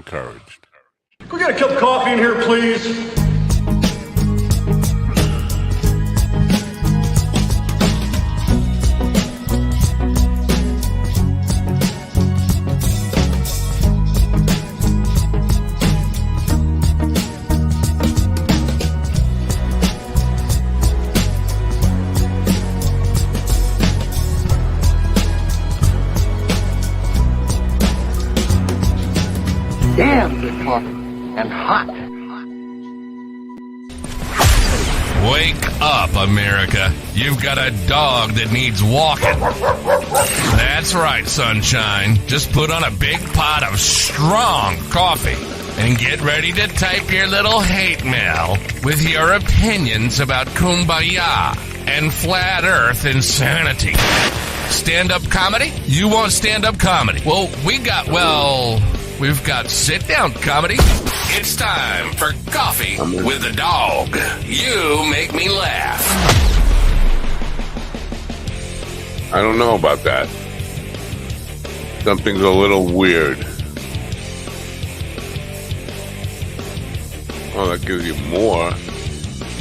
encouraged. Can we get a cup of coffee in here, please? Damn good coffee and hot. Wake up, America. You've got a dog that needs walking. That's right, sunshine. Just put on a big pot of strong coffee and get ready to type your little hate mail with your opinions about kumbaya and flat earth insanity. Stand-up comedy? You want stand-up comedy? Well, we've got sit-down comedy. It's time for Coffee with a Dog. You make me laugh. I don't know about that. Something's a little weird. Oh, that gives you more,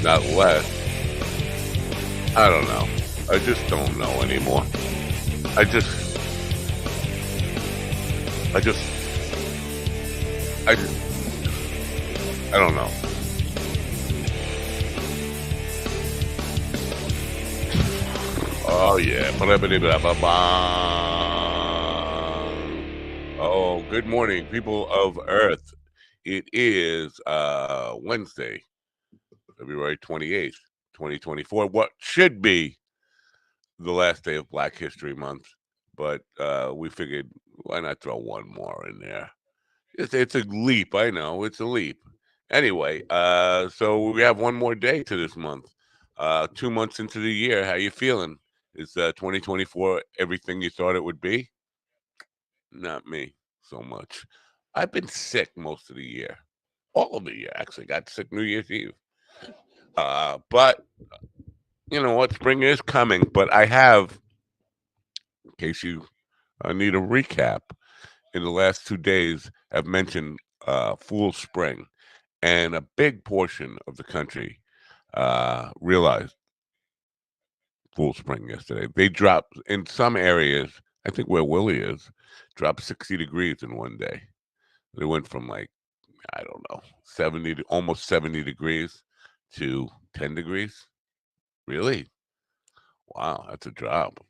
not less. I don't know. I just don't know anymore. I don't know. Oh yeah. Oh, good morning, people of Earth. It is Wednesday, February 28th, 2024. What should be the last day of Black History Month, but we figured, why not throw one more in there? It's a leap, I know, it's a leap. Anyway, so we have one more day to this month. 2 months into the year, how you feeling? Is 2024 everything you thought it would be? Not me so much. I've been sick most of the year. All of the year, actually. Got sick New Year's Eve. But you know what? Spring is coming, but I have, in case you need a recap, in the last 2 days, I've mentioned Fool Spring, and a big portion of the country realized Fool Spring yesterday. They dropped, in some areas, I think where Willie is, dropped 60 degrees in one day. They went from like, I don't know, 70 to almost 70 degrees to 10 degrees. Really? Wow, that's a drop.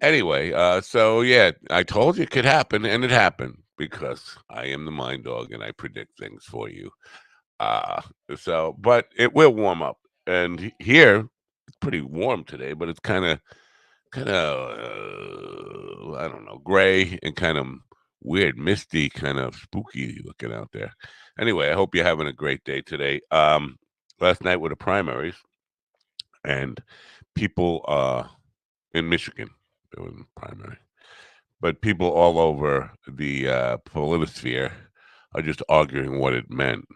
Anyway, so yeah, I told you it could happen, and it happened because I am the mind dog and I predict things for you. But it will warm up, and here it's pretty warm today, but it's kind of, I don't know, gray and kind of weird, misty, kind of spooky looking out there. Anyway, I hope you're having a great day today. Last night were the primaries, and people in Michigan, there was a primary, but people all over the politosphere are just arguing what it meant.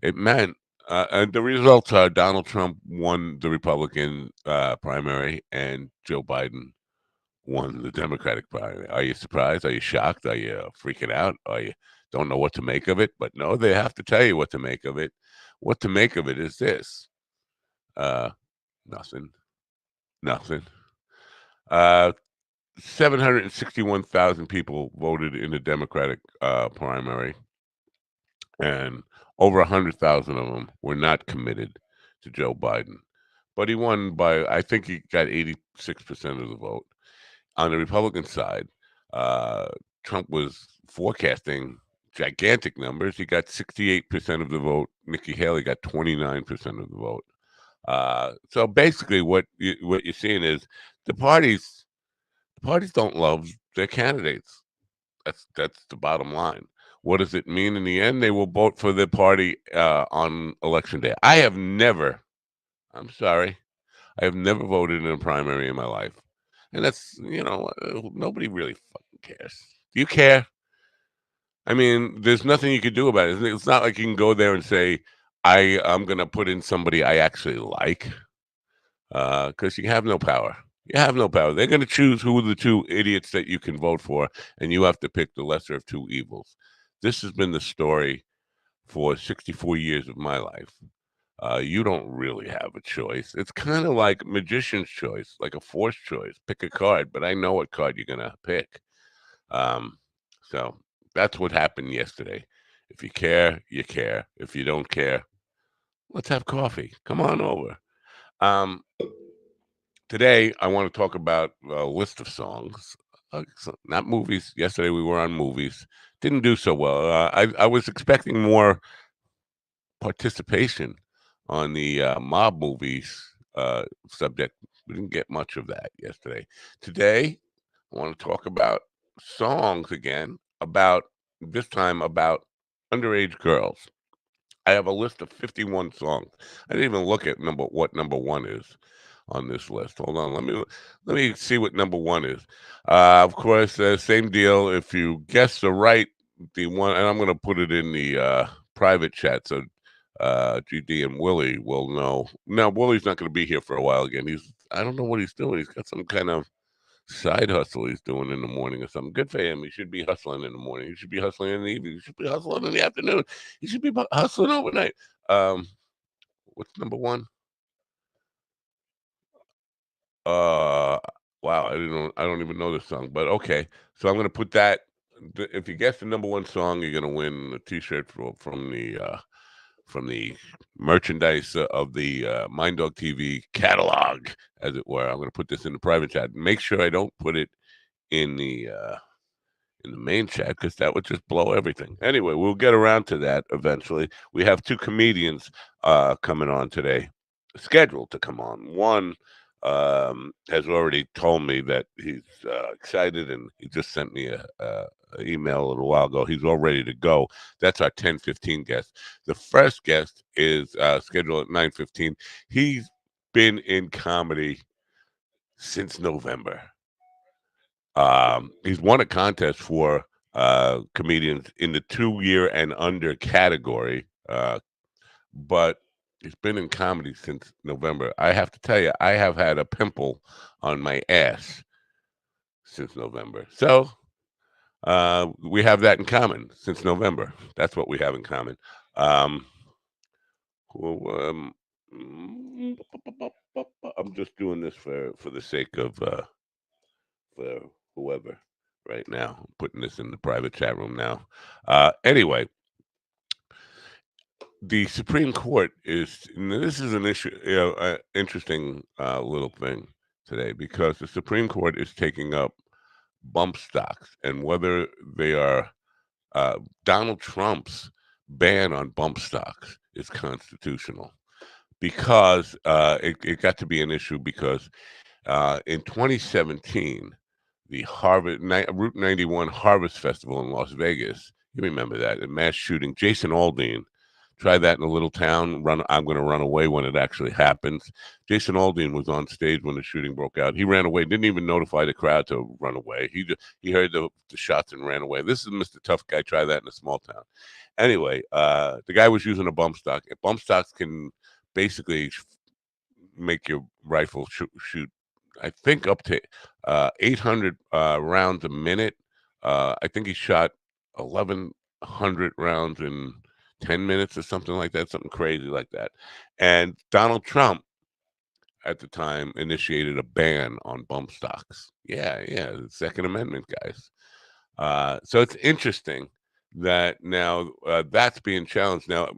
It meant, and the results are Donald Trump won the Republican primary and Joe Biden won the Democratic primary. Are you surprised? Are you shocked? Are you freaking out? Are you don't know what to make of it? But no, they have to tell you what to make of it. What to make of it is this. Nothing. 761,000 people voted in the Democratic primary, and over 100,000 of them were not committed to Joe Biden. But he won by, I think he got 86% of the vote. On the Republican side, Trump was forecasting gigantic numbers. He got 68% of the vote. Nikki Haley got 29% of the vote. So basically, what you're seeing is the parties don't love their candidates. That's the bottom line. What does it mean in the end? They will vote for the party on election day. I'm sorry, I have never voted in a primary in my life. And that's, nobody really fucking cares. Do you care? I mean, there's nothing you can do about it. It's not like you can go there and say, I'm going to put in somebody I actually like, because you have no power. You have no power. They're going to choose who are the two idiots that you can vote for, and you have to pick the lesser of two evils. This has been the story for 64 years of my life. You don't really have a choice. It's kind of like magician's choice, like a forced choice. Pick a card, but I know what card you're gonna pick. Um, so that's what happened yesterday. If you care, you care. If you don't care, let's have coffee. Come on over. Um, Today, I want to talk about a list of songs, not movies. Yesterday, we were on movies. Didn't do so well. I was expecting more participation on the mob movies subject. We didn't get much of that yesterday. Today, I want to talk about songs again, about this time about underage girls. I have a list of 51 songs. I didn't even look at what number one is on this list. Hold on, let me see what number one is. Of course, same deal. If you guess the one, and I'm going to put it in the private chat so GD and Willie will know. Now, Willie's not going to be here for a while again. I don't know what he's doing. He's got some kind of side hustle he's doing in the morning or something. Good for him. He should be hustling in the morning. He should be hustling in the evening. He should be hustling in the afternoon. He should be hustling overnight. What's number one? Uh, wow, I don't even know this song, but okay. So I'm gonna put that. If you guess the number one song, you're gonna win a T-shirt from the merchandise of the Mind Dog TV catalog, as it were. I'm gonna put this in the private chat. Make sure I don't put it in the main chat because that would just blow everything. Anyway, we'll get around to that eventually. We have two comedians coming on today, scheduled to come on. One has already told me that he's excited, and he just sent me a email a little while ago. He's all ready to go. That's our 10:15 guest. The first guest is scheduled at 9:15. He's been in comedy since November. He's won a contest for comedians in the 2 year and under category, but he's been in comedy since November. I have to tell you, I have had a pimple on my ass since November. So we have that in common since November. That's what we have in common. Well, I'm just doing this for the sake of for whoever right now. I'm putting this in the private chat room now. Anyway, the Supreme Court this is an issue, interesting little thing today because the Supreme Court is taking up bump stocks and whether they are Donald Trump's ban on bump stocks is constitutional because it got to be an issue because in 2017, the Route 91 Harvest Festival in Las Vegas, you remember that, a mass shooting. Jason Aldean tried that in a little town, I'm going to run away when it actually happens. Jason Aldean was on stage when the shooting broke out. He ran away, didn't even notify the crowd to run away. He heard the shots and ran away. This is Mr. Tough Guy. Try that in a small town. Anyway, the guy was using a bump stock. Bump stocks can basically make your rifle shoot I think up to 800 rounds a minute. I think he shot 1,100 rounds in 10 minutes or something like that, something crazy like that. And Donald Trump at the time initiated a ban on bump stocks. Yeah, the Second Amendment, guys. So it's interesting that now that's being challenged. Now,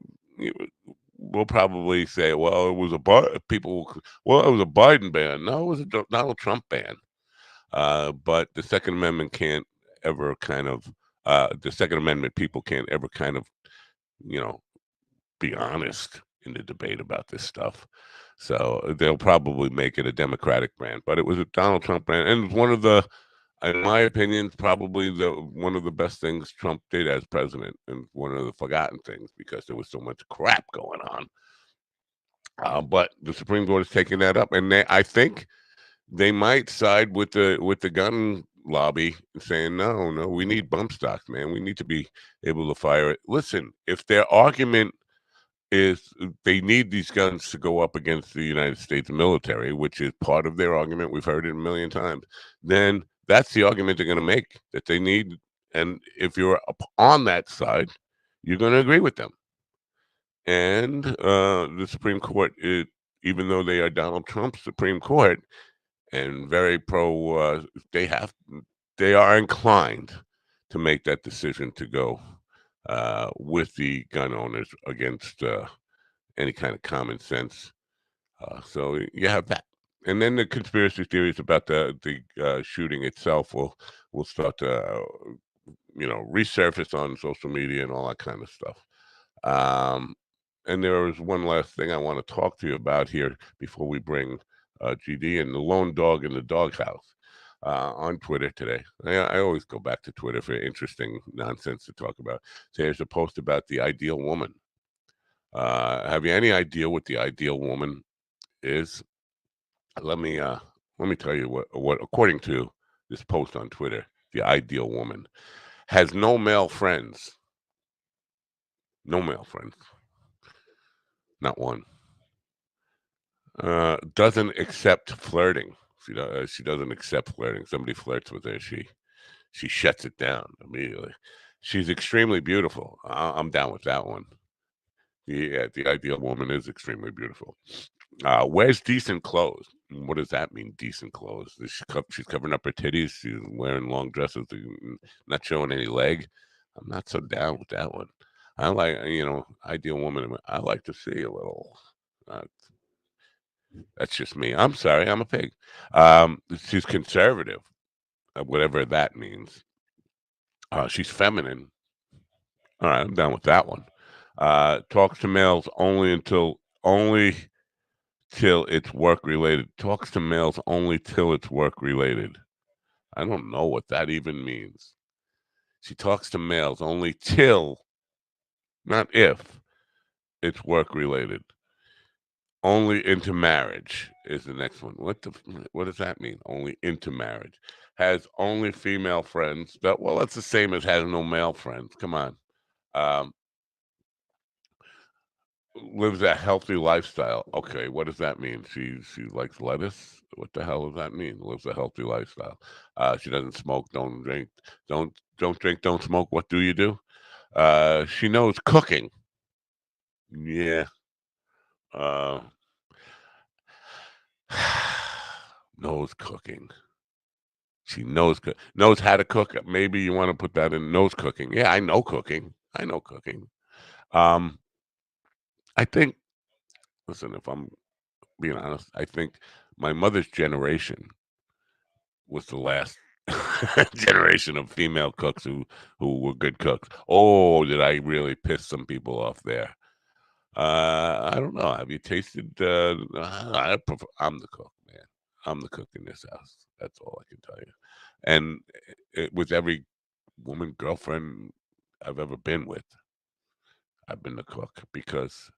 we'll probably say, well, it was a Biden ban. No, it was a Donald Trump ban. But the Second Amendment can't ever kind of, the Second Amendment people can't ever kind of, be honest in the debate about this stuff. So they'll probably make it a Democratic ban, but it was a Donald Trump ban. And one of the, in my opinion, probably one of the best things Trump did as president, and one of the forgotten things because there was so much crap going on. But the Supreme Court is taking that up, and I think they might side with the gun lobby, saying no, we need bump stocks, man. We need to be able to fire it. Listen, if their argument is they need these guns to go up against the United States military, which is part of their argument, we've heard it a million times, then that's the argument they're going to make, that they need And if you're on that side, you're going to agree with them. And the Supreme Court, even though they are Donald Trump's Supreme Court and very pro, they are inclined to make that decision to go with the gun owners against any kind of common sense. So you have that, and then the conspiracy theories about the shooting itself will start to resurface on social media and all that kind of stuff. And there is one last thing I want to talk to you about here before we bring GD and the lone dog in the doghouse on Twitter today. I always go back to Twitter for interesting nonsense to talk about. So there's a post about the ideal woman. Have you any idea what the ideal woman is? Let me tell you what according to this post on Twitter, the ideal woman has no male friends. No male friends. Not one. Doesn't accept flirting. She doesn't accept flirting. Somebody flirts with her, she shuts it down immediately. She's extremely beautiful. I'm down with that one. Yeah, the ideal woman is extremely beautiful. Wears decent clothes. What does that mean? Decent clothes. She's covering up her titties. She's wearing long dresses, not showing any leg. I'm not so down with that one. I like, ideal woman. I like to see a little. Uh, that's just me. I'm sorry. I'm a pig. She's conservative, whatever that means. She's feminine. All right, I'm down with that one. Talks to males only till it's work related. Talks to males only till it's work related. I don't know what that even means. She talks to males only till, not if, it's work related. Only into marriage is the next one. What does that mean? Only into marriage. Has only female friends. Well, that's the same as has no male friends. Come on. Um, Lives a healthy lifestyle. Okay, what does that mean? She likes lettuce. What the hell does that mean? Lives a healthy lifestyle. She doesn't smoke, don't drink, don't drink, don't smoke. What do you do? She knows cooking. Yeah. Uh, knows cooking. She knows how to cook. Maybe you want to put that in knows cooking. Yeah, I know cooking. I know cooking. Um, I think. Listen, if I'm being honest, I think my mother's generation was the last generation of female cooks who were good cooks. Oh, did I really piss some people off there? I don't know. Have you tasted? I'm the cook, man. I'm the cook in this house. That's all I can tell you. And with every woman girlfriend I've ever been with, I've been the cook because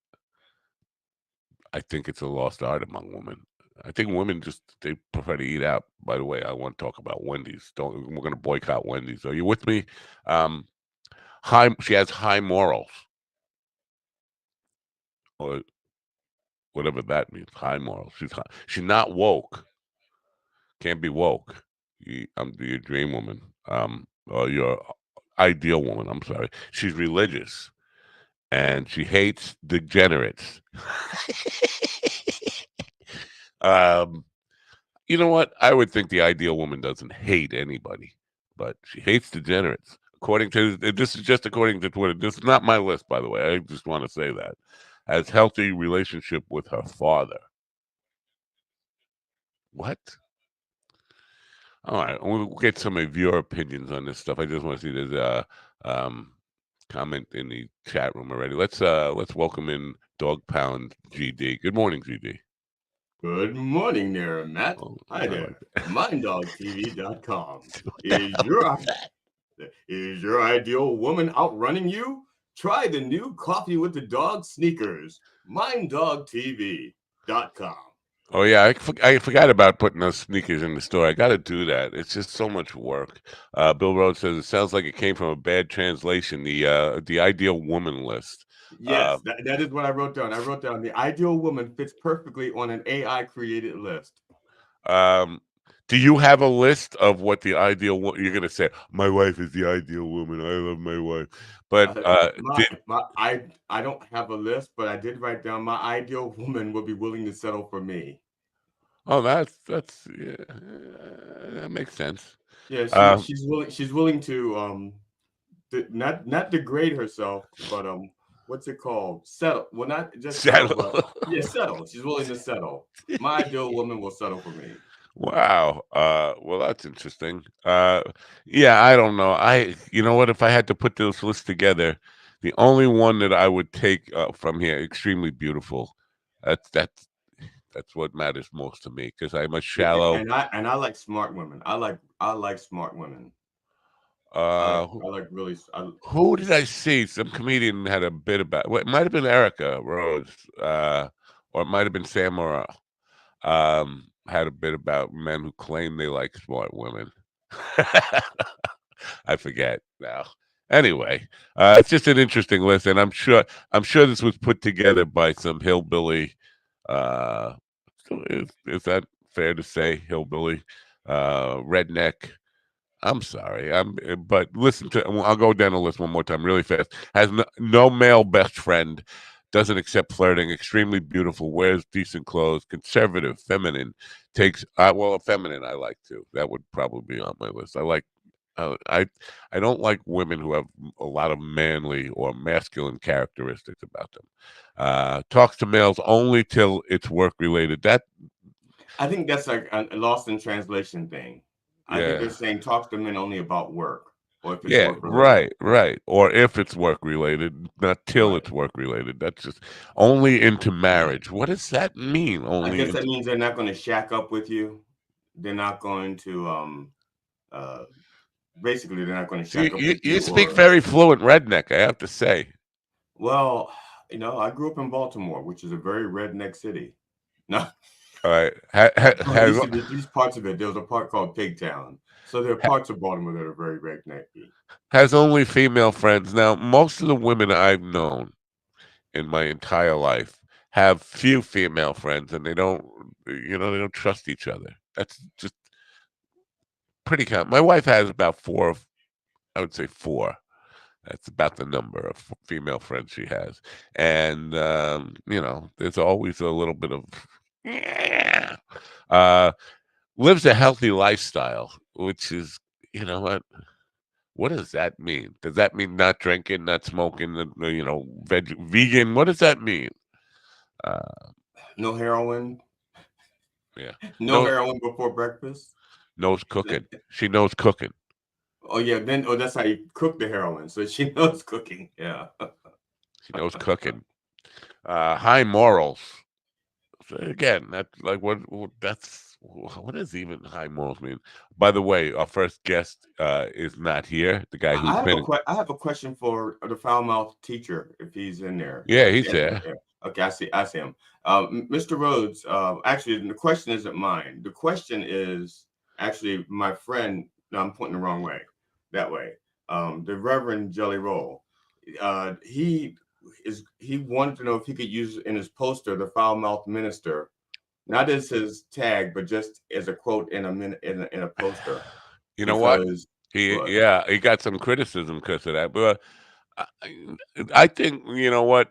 I think it's a lost art among women. I think women they prefer to eat out. By the way, I want to talk about Wendy's. We're going to boycott Wendy's. Are you with me? Um, she has high morals, or whatever that means. High morals. She's not woke. Can't be woke. I'm your dream woman. Or your ideal woman. I'm sorry. She's religious and she hates degenerates. um, You know what? I would think the ideal woman doesn't hate anybody, but she hates degenerates. According to this is just according to Twitter. This is not my list, by the way. I just want to say that. Has healthy relationship with her father. What? All right, we'll get some of your opinions on this stuff. I just want to see there's a comment in the chat room already. Let's welcome in Dog Pound GD. Good morning, GD. Good morning there, Matt. Oh, Hi there. MindDogTV.com. Is your ideal woman outrunning you? Try the new Coffee with the Dog sneakers. MindDogTV.com. Oh yeah, I forgot about putting those sneakers in the store. I got to do that. It's just so much work. Bill Rhodes says it sounds like it came from a bad translation. The ideal woman list. Yes, that is what I wrote down. I wrote down the ideal woman fits perfectly on an AI created list. Do you have a list of what the ideal you're gonna say, "My wife is the ideal woman, I love my wife." But, did I don't have a list, but I did write down my ideal woman would be willing to settle for me. oh, that's yeah, that makes sense. Yeah, Um, she's willing to not degrade herself, but what's it called? Settle. Well, not just settle, settle. but yeah, settle. She's willing to settle. My ideal woman will settle for me. Wow. Well, that's interesting. Yeah, I don't know. You know what? If I had to put this list together, the only one that I would take from here, extremely beautiful. That's that's what matters most to me because I'm a Yeah, shallow. and I like smart women. I like smart women. Who, I like really who did I see? Some comedian had a bit about. Well, it might have been Erica Rose, or it might have been Sam Morril. Had a bit about men who claim they like smart women. I forget now. Anyway, it's just an interesting list, and I'm sure this was put together by some hillbilly. Uh, is that fair to say, hillbilly, redneck? I'm sorry. But listen to. I'll go down the list one more time, really fast. Has no male best friend. Doesn't accept flirting. Extremely beautiful. Wears decent clothes. Conservative. Feminine. Takes. Well, feminine. I like too. That would probably be on my list. I like. I don't like women who have a lot of manly or masculine characteristics about them. Talks to males only till it's work related. That I think that's like a lost in translation thing. I think they're yeah. saying talk to men only about work or if it's Yeah, work related. right, right. Or if it's work related, not till Right. it's work related. That's just only into marriage. What does that mean? I Only guess that into means they're not going to shack up with you. They're not going to uh basically they're not going to see shack up you, with you you speak or very fluent redneck, I have to say. well, I grew up in Baltimore, which is a very redneck city. No, All right. well, it used to be these parts of it. There was a part called Pigtown. So there are parts of Baltimore that are very rednecky. has only female friends. Now, most of the women I've known in my entire life have few female friends and they don't trust each other. That's just pretty common. My wife has about four, I would say four. That's about the number of female friends she has. And, there's always a little bit of, yeah. Uh, lives a healthy lifestyle, which is, you know what does that mean? Does that mean not drinking, not smoking, vegan? What does that mean? Uh, No heroin, yeah. no No, heroin before breakfast. knows cooking. She knows cooking. Oh yeah, then that's how you cook the heroin. So she knows cooking. Yeah. She knows cooking. High morals. So again, that's like what does even high morals mean? By the way, our first guest is not here. The guy who's been I have a question for the foul mouth teacher if he's in there. yeah, If he's Dan's there. there. Okay, I see him. Mr. Rhodes, actually the question isn't mine. The question is actually my friend. No, I'm pointing the wrong way. That way. The Reverend Jelly Roll. He wanted to know if he could use in his poster the foul mouth minister, not as his tag, but just as a quote in a poster You know what? because He what? yeah, he got some criticism because of that. But I, I think you know what,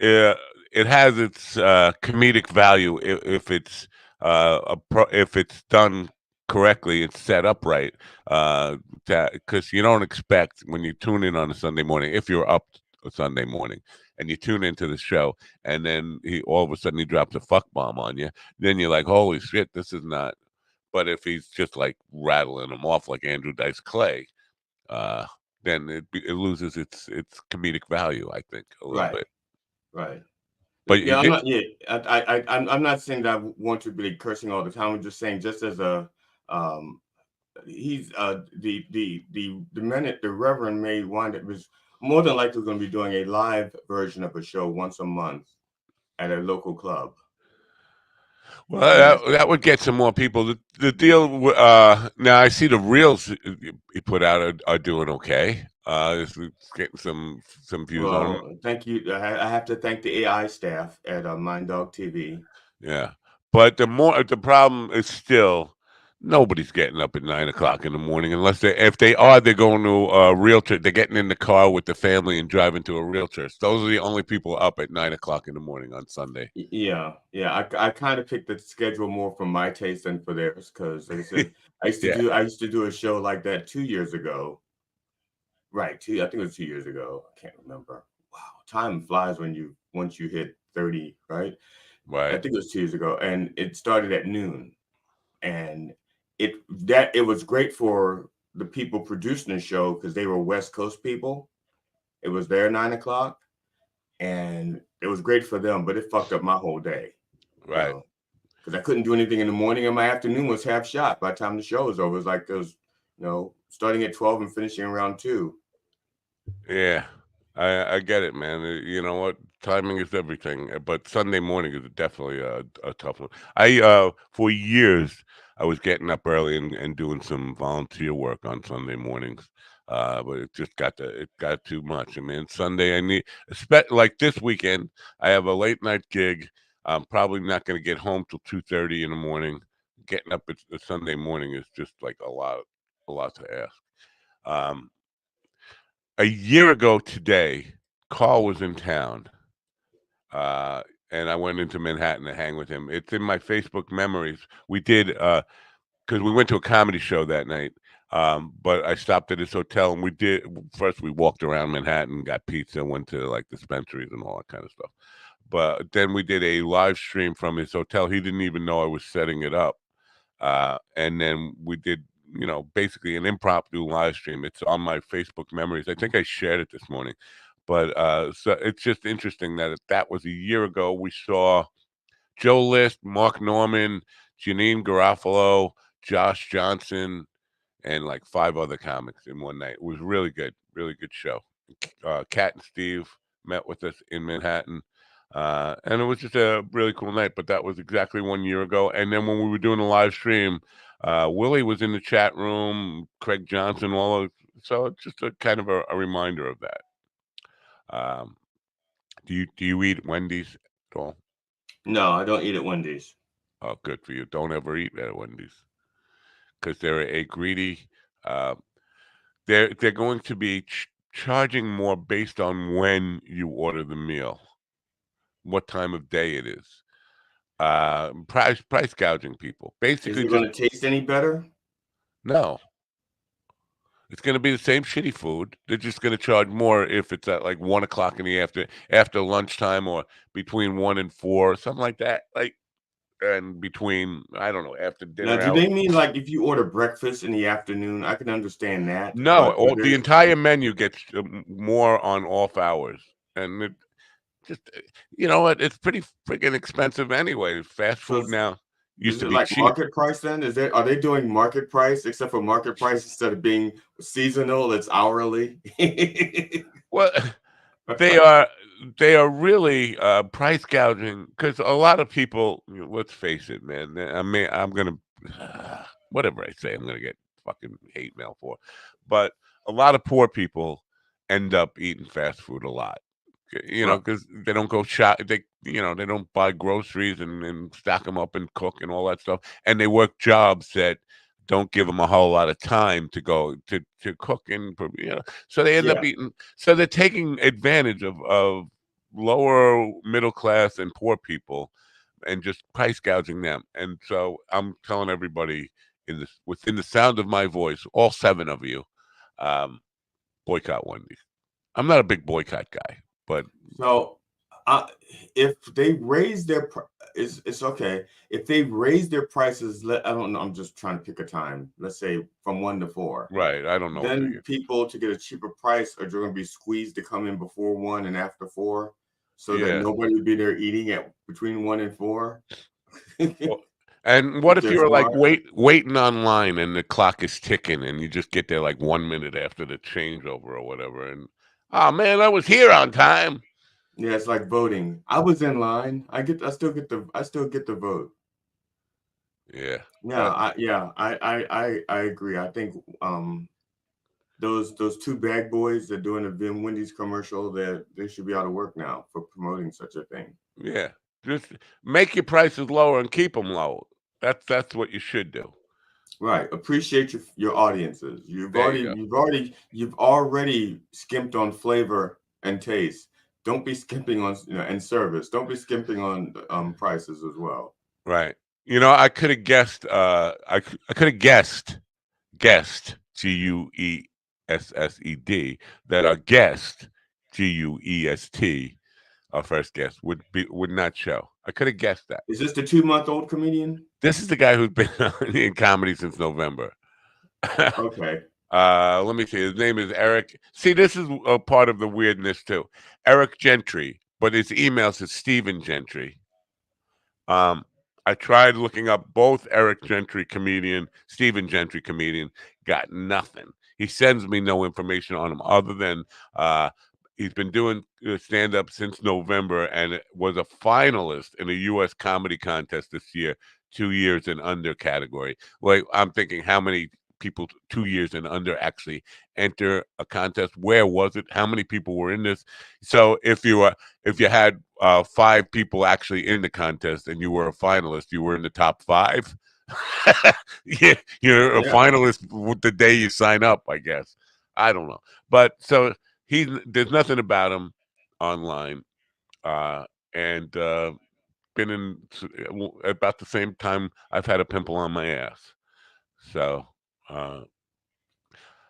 uh, it has its comedic value if it's if it's done correctly, it's set up right. Because you don't expect when you tune in on a Sunday morning, if you're up a Sunday morning and you tune into the show, and then he all of a sudden he drops a fuck bomb on you, then you're like, holy shit, this is not. But if he's just like rattling them off like Andrew Dice Clay, uh, then it loses its comedic value, I think, a little Right, bit. right. But you Yeah, I'm get not. Yeah, I'm not saying that I want to be cursing all the time. I'm just saying, just as a, um, he's the minute the Reverend may wind up was more than likely going to be doing a live version of a show once a month at a local club, well, and that's that would get some more people. The deal. Now I see the reels he put out are doing okay. It's getting some views on them. well. Thank you. I have to thank the AI staff at Mind Dog TV. Yeah, but the problem is still Nobody's getting up at 9 o'clock in the morning unless if they are, they're going to a realtor. They're getting in the car with the family and driving to a realtor. Those are the only people up at 9 o'clock in the morning on Sunday. Yeah. I kind of picked the schedule more for my taste than for theirs because, like I said, Yeah, I used to do a show like that 2 years ago. Right, I think it was 2 years ago. I can't remember. Wow, time flies when you once you hit 30, right? I right, think it was 2 years ago, and it started at noon. And it was great for the people producing the show because they were West Coast people. It was their 9 o'clock, and it was great for them, but it fucked up my whole day, you right. know, because I couldn't do anything in the morning, and my afternoon was half shot by the time the show was over. It was like it was, starting at 12 and finishing around 2. Yeah, I get it, man. You know what? Timing is everything. But Sunday morning is definitely a tough one. For years I was getting up early and doing some volunteer work on Sunday mornings. But it got too much. I mean, Sunday I need, like this weekend, I have a late night gig. I'm probably not going to get home till 2:30 in the morning. Getting up at Sunday morning is just like a lot to ask. Um, a year ago today, Carl was in town, uh, and I went into Manhattan to hang with him. It's in my Facebook memories. We did because we went to a comedy show that night. But I stopped at his hotel and we did first. We walked around Manhattan, got pizza, went to like dispensaries and all that kind of stuff. But then we did a live stream from his hotel. He didn't even know I was setting it up. And then we did, basically an impromptu live stream. It's on my Facebook memories. I think I shared it this morning. But so it's just interesting that that was a year ago. We saw Joe List, Mark Norman, Janine Garofalo, Josh Johnson, and like five other comics in one night. It was really good show. Kat and Steve met with us in Manhattan. And it was just a really cool night, but that was exactly 1 year ago. And then when we were doing the live stream, Willie was in the chat room, Craig Johnson, so it's just a kind of a reminder of that. Um, do you eat Wendy's at all? No, I don't eat at Wendy's. Oh, good for you. Don't ever eat at Wendy's because they're a greedy. Uh, they're going to be charging more based on when you order the meal, what time of day it is. Price gouging people. Is Basically, it just going to taste any better? no. It's going to be the same shitty food. They're just going to charge more if it's at like 1 o'clock in the after lunchtime or between 1 and 4, something like that. Like and between I don't know after Now, dinner do hours. they mean like if you order breakfast in the afternoon? I can understand that, No, but all the there's entire menu gets more on off hours, and it just you know what? It's pretty freaking expensive anyway. Fast so food now used is to it be like cheap. market price then? Are they doing market price except for market price instead of being seasonal, it's hourly? Well, they are they are really price gouging because a lot of people. Let's face it, man. I mean, I'm gonna whatever I say, I'm gonna get fucking hate mail for. But a lot of poor people end up eating fast food a lot. Right. Because they don't go shop. They don't buy groceries and stock them up and cook and all that stuff. And they work jobs that don't give them a whole lot of time to go to cook and. So they end up Yeah. eating. So they're taking advantage of lower middle class and poor people, and just price gouging them. And so I'm telling everybody within the sound of my voice, all seven of you, um, boycott Wendy's. I'm not a big boycott guy, but So, uh, if they raise it's okay. If they raise their prices, I don't know. I'm just trying to pick a time. Let's say from 1 to 4. right, I don't know what Then they. people to get a cheaper price are going to be squeezed to come in before 1 and after 4, so that Yeah. nobody will be there eating at between 1 and 4. Well, and what If if they're you're like smart. waiting online and the clock is ticking and you just get there like 1 minute after the changeover or whatever, and oh man, I was here on time. Yeah, it's like voting. I was in line. I still get the vote. Yeah, Yeah, but I agree. I think those two bag boys that doing the Vim Wendy's commercial, that they should be out of work now for promoting such a thing. yeah, just make your prices lower and keep them low. That's what you should do. Right. Appreciate your audiences. There you go. You've already skimped on flavor and taste. Don't be skimping on, and service. Don't be skimping on prices as well. Right. I could have guessed. I could have guessed Guessed that our guest Guest, our first guest would not show. I could have guessed that. Is this the 2-month-old comedian? This is the guy who's been in comedy since November. Okay. Let me see. His name is Eric. See, this is a part of the weirdness too. Eric Gentry, but his email says Stephen Gentry. Um, I tried looking up both Eric Gentry comedian, Stephen Gentry comedian, got nothing. He sends me no information on him other than he's been doing stand up since November and was a finalist in a U.S. comedy contest this year, 2 years and under category. Like, I'm thinking, how many people 2 years and under actually enter a contest? Where was it? How many people were in this? So if you had 5 people actually in the contest and you were a finalist, you were in the top 5. Yeah, you're a Yeah. finalist with the day you sign up, I guess. I don't know, but so there's nothing about him online, and been in about the same time I've had a pimple on my ass. So uh,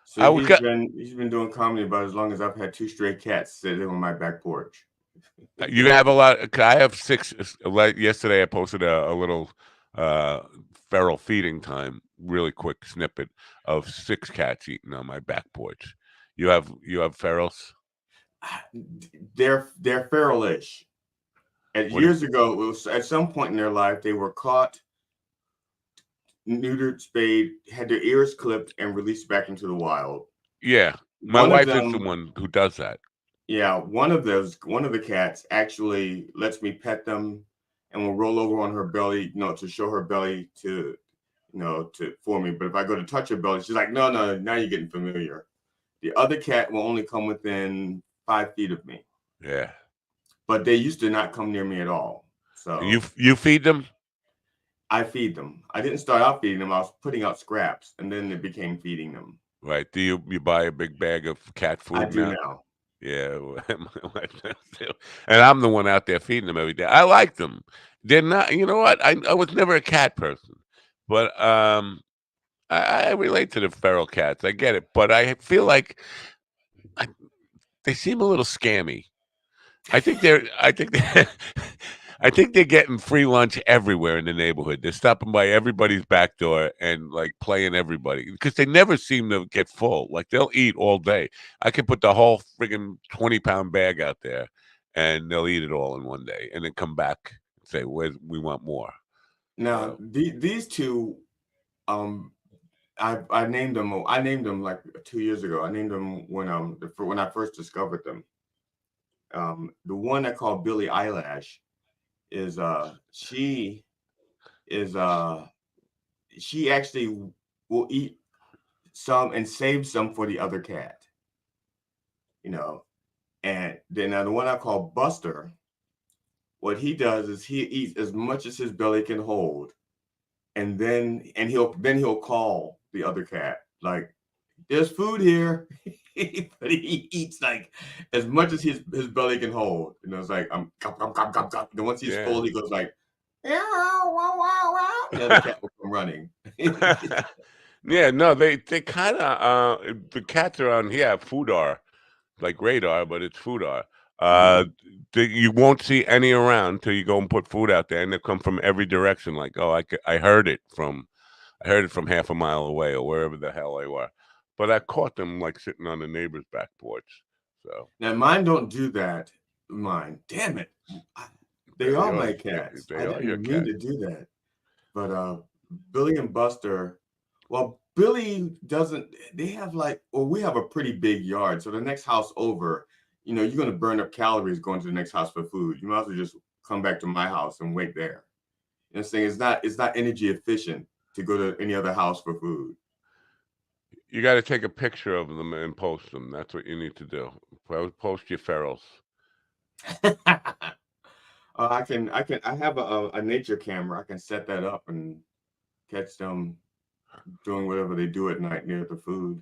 So I was got. he's been doing comedy about as long as I've had 2 stray cats sitting on my back porch. You have a lot. I have 6. Like yesterday, I posted a little uh, feral feeding time, really quick snippet of 6 cats eating on my back porch. You have ferals. They're feralish. And What? years ago, it was at some point in their life they were caught, neutered, spayed, had their ears clipped, and released back into the wild. Yeah, my One of wife is the them, one who does that. yeah, one of the cats actually lets me pet them and will roll over on her belly, to show her belly to for me. But if I go to touch her belly, she's like, no, no, now you're getting familiar. The other cat will only come within 5 feet of me, Yeah, but they used to not come near me at all. you So you feed them, I feed them. I didn't start out feeding them. I was putting out scraps, and then it became feeding them. right? Do you buy a big bag of cat I food do now? now. Yeah, my wife does too. And I'm the one out there feeding them every day. I like them. They're not. You know what? I was never a cat person, but I relate to the feral cats. I get it, but I feel like I, they seem a little scammy. I think they're. I think they I think they're getting free lunch everywhere in the neighborhood. They're stopping by everybody's back door and like playing everybody because they never seem to get full. Like they'll eat all day. I could put the whole friggin' 20-pound bag out there, and they'll eat it all in one day, and then come back and say, We want more." Now So these two, um, I named them. I named them like 2 years ago. I named them when I first discovered them. The one I call Billie Eyelash is is uh she actually will eat some and save some for the other cat. You know, and then now the one I call Buster, what he does is he eats as much as his belly can hold, and he'll call the other cat like, "There's food here," but he eats like as much as his belly can hold. It's like, gum, gum, gum, gum, gum. Then once he's yeah. full, he goes like, "Meow, wow, wow, wow." The other cat will come running. Yeah, no, they kind of the cats around here have foodar, like radar, but it's foodar. Uh, Mhm. you won't see any around till you go and put food out there, and they come from every direction. Like, oh, I heard it from half a mile away or wherever the hell they were. But I caught them like sitting on the neighbor's back porch. So Now mine don't do that. Mine, damn it, I- they they're are my yours. cats. They I are your didn't mean cat. to do that. But Billy and Buster, well, Billy doesn't. They have we have a pretty big yard. So the next house over, you're going to burn up calories going to the next house for food. You might as well just come back to my house and wait there. This thing is not energy efficient to go to any other house for food. You got to take a picture of them and post them. That's what you need to do. Post your ferals. I have a nature camera. I can set that up and catch them. doing whatever they do at night near the food.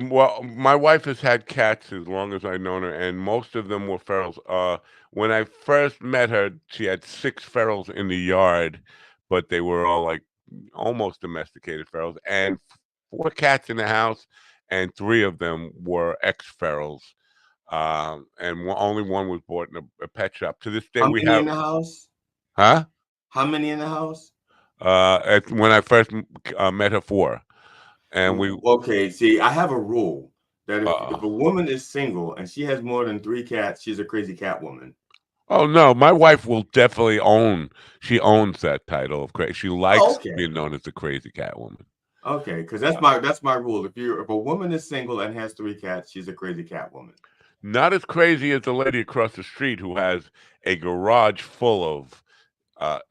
Well, my wife has had cats as long as I've known her, and most of them were ferals. When I first met her, she had 6 ferals in the yard, but they were all like almost domesticated ferals, and 4 cats in the house, and 3 of them were ex-ferals. And only one was bought in a pet shop. To this day, How we many have, in the house? huh? How many in the house? When I first met her, 4, and we, Okay, see, I have a rule that if uh, a woman is single and she has more than 3 cats, she's a crazy cat woman. oh no, my wife will definitely own. She owns that title of crazy. She Oh, likes okay. being known as the crazy cat woman. Okay, because Uh, that's my rule. If a woman is single and has 3 cats, she's a crazy cat woman. Not as crazy as the lady across the street who has a garage full of.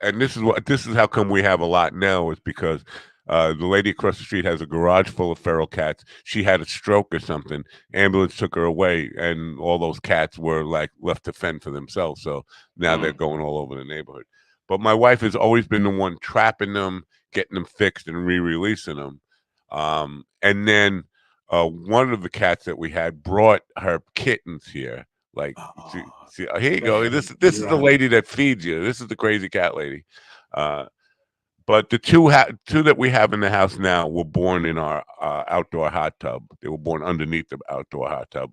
And this is how come we have a lot now is because the lady across the street has a garage full of feral cats. She had a stroke or something. Ambulance took her away, and all those cats were like left to fend for themselves. So now they're Mm. going all over the neighborhood. But my wife has always been the one trapping them, getting them fixed, and re-releasing them. And then one of the cats that we had brought her kittens here. Like, Oh, here you go. man, This is the yeah, lady that feeds you. This is the crazy cat lady. Uh, but the two that we have in the house now were born in our outdoor hot tub. They were born underneath the outdoor hot tub,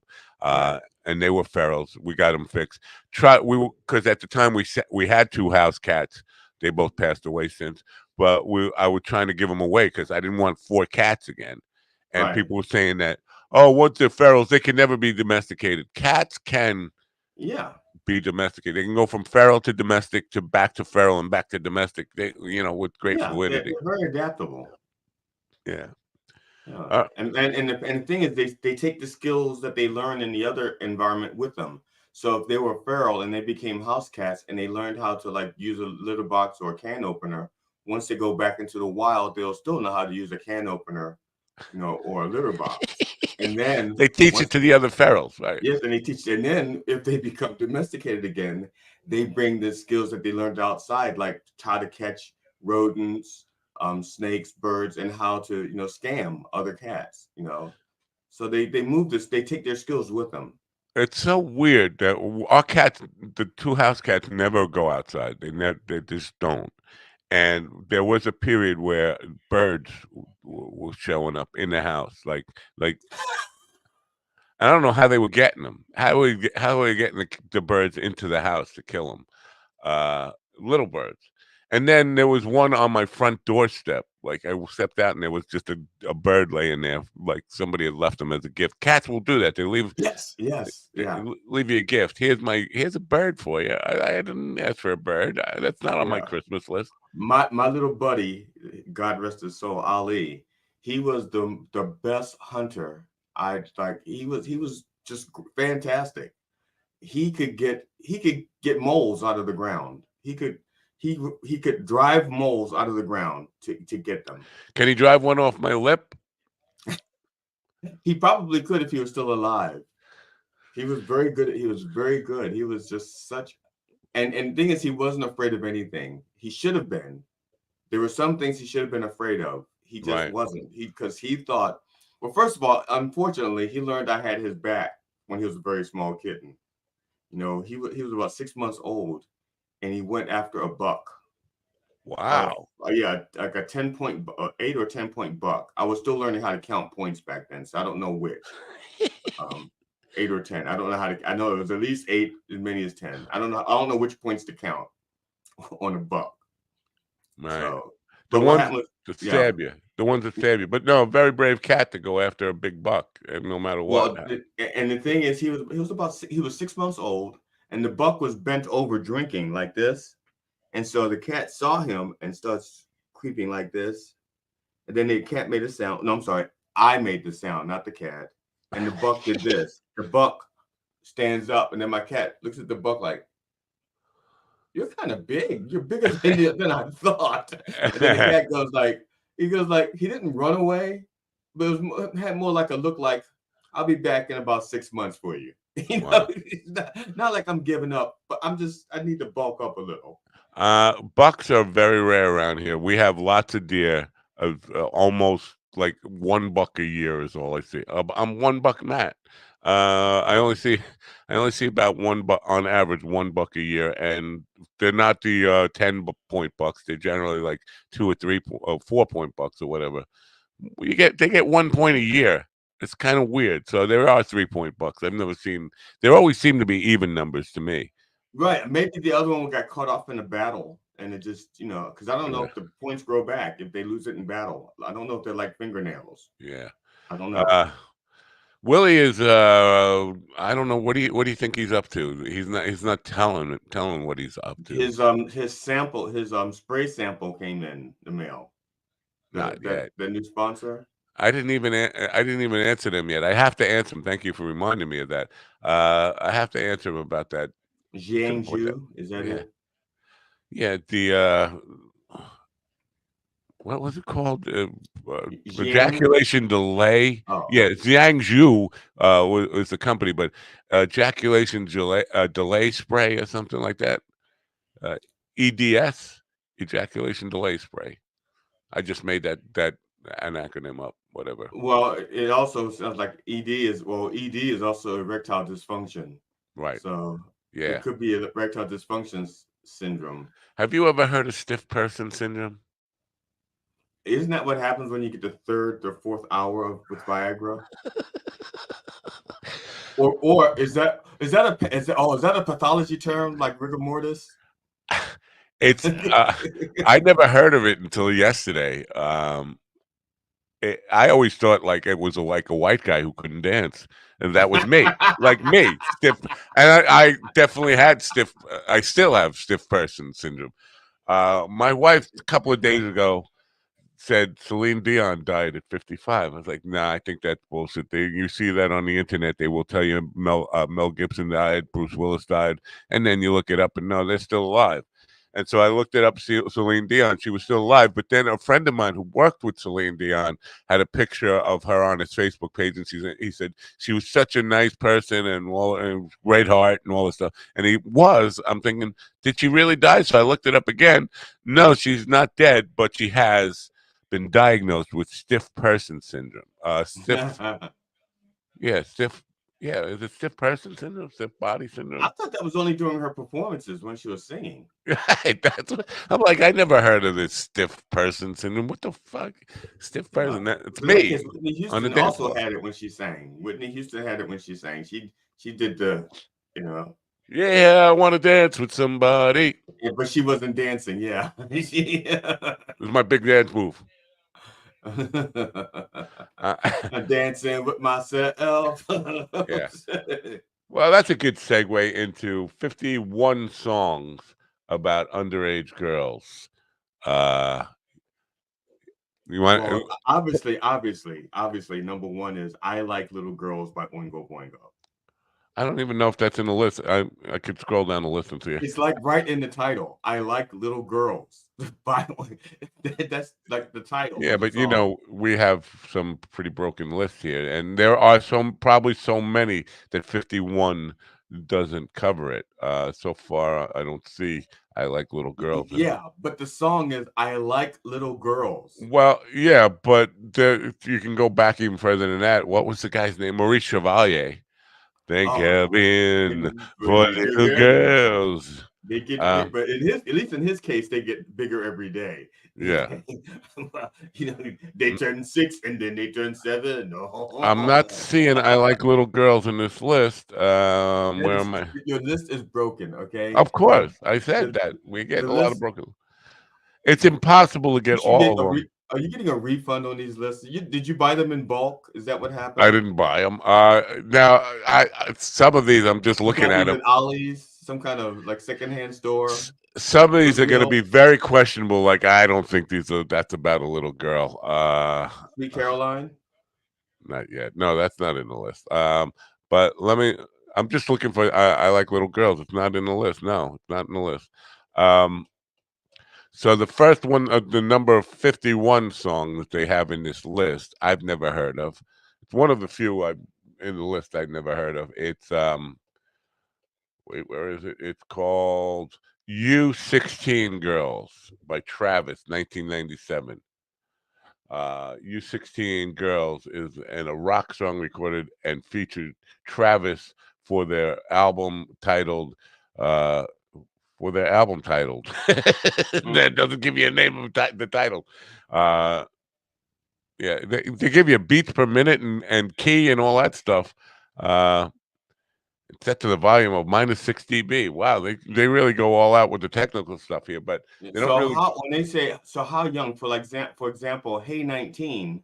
right, and they were ferals. We got them fixed. Because at the time we had 2 house cats. They both passed away since. But I was trying to give them away because I didn't want 4 cats again. And right. people were saying that, oh, once they're ferals, they can never be domesticated. Cats can Yeah, be domesticated. They can go from feral to domestic to back to feral and back to domestic. With great yeah, fluidity. they're very adaptable. Yeah. Yeah, Uh, and the thing is, they take the skills that they learn in the other environment with them. So if they were feral and they became house cats and they learned how to like use a litter box or a can opener, once they go back into the wild, they'll still know how to use a can opener, or a litter box. And then they teach it once to the other ferals, right? yes, and they teach, and then if they become domesticated again, they bring the skills that they learned outside, like how to catch rodents, snakes, birds, and how to, scam other cats. So they move this, they take their skills with them. It's so weird that our cats, the 2 house cats, never go outside. They just don't. And there was a period where birds were showing up in the house, like I don't know how they were getting them. How were they getting the birds into the house to kill them? uh, Little birds. And then there was one on my front doorstep. Like I stepped out and there was just a bird laying there, like somebody had left them as a gift. Cats will do that. They Yes, yes, yeah, leave you a gift. Here's a bird for you. I didn't ask for a bird. That's not on my yeah. Christmas list. My little buddy, God rest his soul, Ali, he was the best hunter. He was just fantastic. He could get moles out of the ground. He could drive moles out of the ground to get them. Can he drive one off my lip? He probably could if he was still alive. He was very good. He was very good. He was just such and the thing is he wasn't afraid of anything. He should have been. There were some things he should have been afraid of. He just Right. wasn't. Because he thought, well, first of all, unfortunately, he learned I had his back when he was a very small kitten. He was about 6 months old, and he went after a buck. Wow. Yeah, like a 10-point, 8 or 10 point buck. I was still learning how to count points back then, so I don't know which. Um, 8 or 10. I don't know how to. I know it was at least 8, as many as 10. I don't know. I don't know which points to count on a buck. Right. So, The but what ones happened? that Yeah. stab you. The ones that stab you. But no, a very brave cat to go after a big buck, and no matter what. Well, and the thing is, he was 6 months old, and the buck was bent over drinking like this, and so the cat saw him and starts creeping like this, and then the cat made a sound. No, I'm sorry, I made the sound, not the cat, and the buck did this. The buck stands up, and then my cat looks at the buck like, "You're kind of big. You're bigger than I thought." And then the cat goes like, he didn't run away, but had more like a look like, "I'll be back in about 6 months for you." Wow. It's not like I'm giving up, but I need to bulk up a little. Bucks are very rare around here. We have lots of deer, of almost like $1 a year is all I see. I'm $1 Matt. I only see I only see about $1 on average $1 a year, and they're not the 10 point bucks. They're generally like 2 or 3 or 4 point bucks or whatever. They get 1 point a year. It's kind of weird. So there are 3 point bucks. I've never seen. There always seem to be even numbers to me. Right. Maybe the other one got caught off in a battle and it just, because I don't know Yeah, if the points grow back if they lose it in battle. I don't know if they're like fingernails. yeah. I don't know. Uh, Willie is. I don't know. What do you think he's up to? He's not telling what he's up to. His spray sample came in the mail. Not yet. The new sponsor. I didn't even answer them yet. I have to answer him. Thank you for reminding me of that. I have to answer him about that. What that? Jiangju, is that Yeah, it? yeah. What was it called? Jiang? Ejaculation delay. Oh, Yeah, Jiangsu was the company, but ejaculation delay spray or something like that. Uh, EDS, ejaculation delay spray. I just made that an acronym up. Whatever. well, it also sounds like ED is also erectile dysfunction. Right. So it Yeah. could be erectile dysfunction syndrome. Have you ever heard of stiff person syndrome? Isn't that what happens when you get the third or fourth hour with Viagra? Or is that a pathology term like rigor mortis? It's I never heard of it until yesterday. I always thought like it was like a white guy who couldn't dance, and that was me, like me, stiff. And I definitely had stiff. I still have stiff person syndrome. My wife a couple of days ago said Celine Dion died at 55. I was like, nah, I think that's bullshit. You see that on the internet. They will tell you Mel Gibson died, Bruce Willis died, and then you look it up and no, they're still alive. And so I looked it up, Celine Dion. She was still alive. But then a friend of mine who worked with Celine Dion had a picture of her on his Facebook page, and he said she was such a nice person and great heart and all this stuff. And he was. I'm thinking, did she really die? So I looked it up again. No, she's not dead, but she has been diagnosed with stiff person syndrome. Stiff. Yeah, is it stiff person syndrome? Stiff body I syndrome? thought that was only during her performances when she was singing. Right. That's what I'm like. I never heard of this stiff person syndrome. What the fuck? Stiff person? It's In that me case, Whitney on the Houston dance also floor. had it when she sang. Whitney Houston had it when she sang. She did the, you know, Yeah, I want to dance with somebody. yeah, but she wasn't dancing. Yeah, This is my big dance move. Uh, I'm dancing with myself. yeah. Well, that's a good segue into 51 songs about underage girls. Uh, you want? Well, obviously, number one is "I Like Little Girls" by Oingo Boingo. I don't even know if that's in the list. I could scroll down the list and see. It's like right in the title. "I Like Little Girls" by that's like the title Yeah, of the but you song. know, we have some pretty broken lists here, and there are probably so many that 51 doesn't cover it. So far, I don't see I like little girls in it. Yeah, but the song is "I Like Little Girls." Well, yeah, but you can go back even further than that. What was the guy's name? Maurice Chevalier. Thank Oh, heaven but for little girls. they get Uh, big, but at least in his case, they get bigger every day. yeah. Well, they turn 6 and then they turn 7. I'm not seeing I like little girls in this list. Where am I? Your list is broken. Okay, Of course, I said the that we get the a lot of list. broken. It's impossible to You get should get all of them. Are you getting a refund on these lists? Did you buy them in bulk? Is that what I happened? didn't buy them. Now some of these I'm just You looking got at these them. at Ollie's, some kind of like secondhand store, Some of these are going to Goodwill, be very questionable. Like I don't think that's about a little girl. Sweet Caroline. Not yet. No, that's not in the list. But let me. I'm just looking for. I like little girls. It's not in the list. No, it's not in the list. Um, so the first one, the number 51 song that they have in this list, I've never heard of. It's one of the few in the list I've never heard of. It's wait, where is it? It's called "You 16 Girls" by Travis, 1997. You 16 Girls is and a rock song recorded and featured Travis for their album titled uh that doesn't give you a name of the title. Uh yeah, they give you beats per minute and key and all that stuff. Uh it's set to the volume of -6 dB. Wow, they really go all out with the technical stuff here, but they don't So really. how when they say how young for example, Hey 19,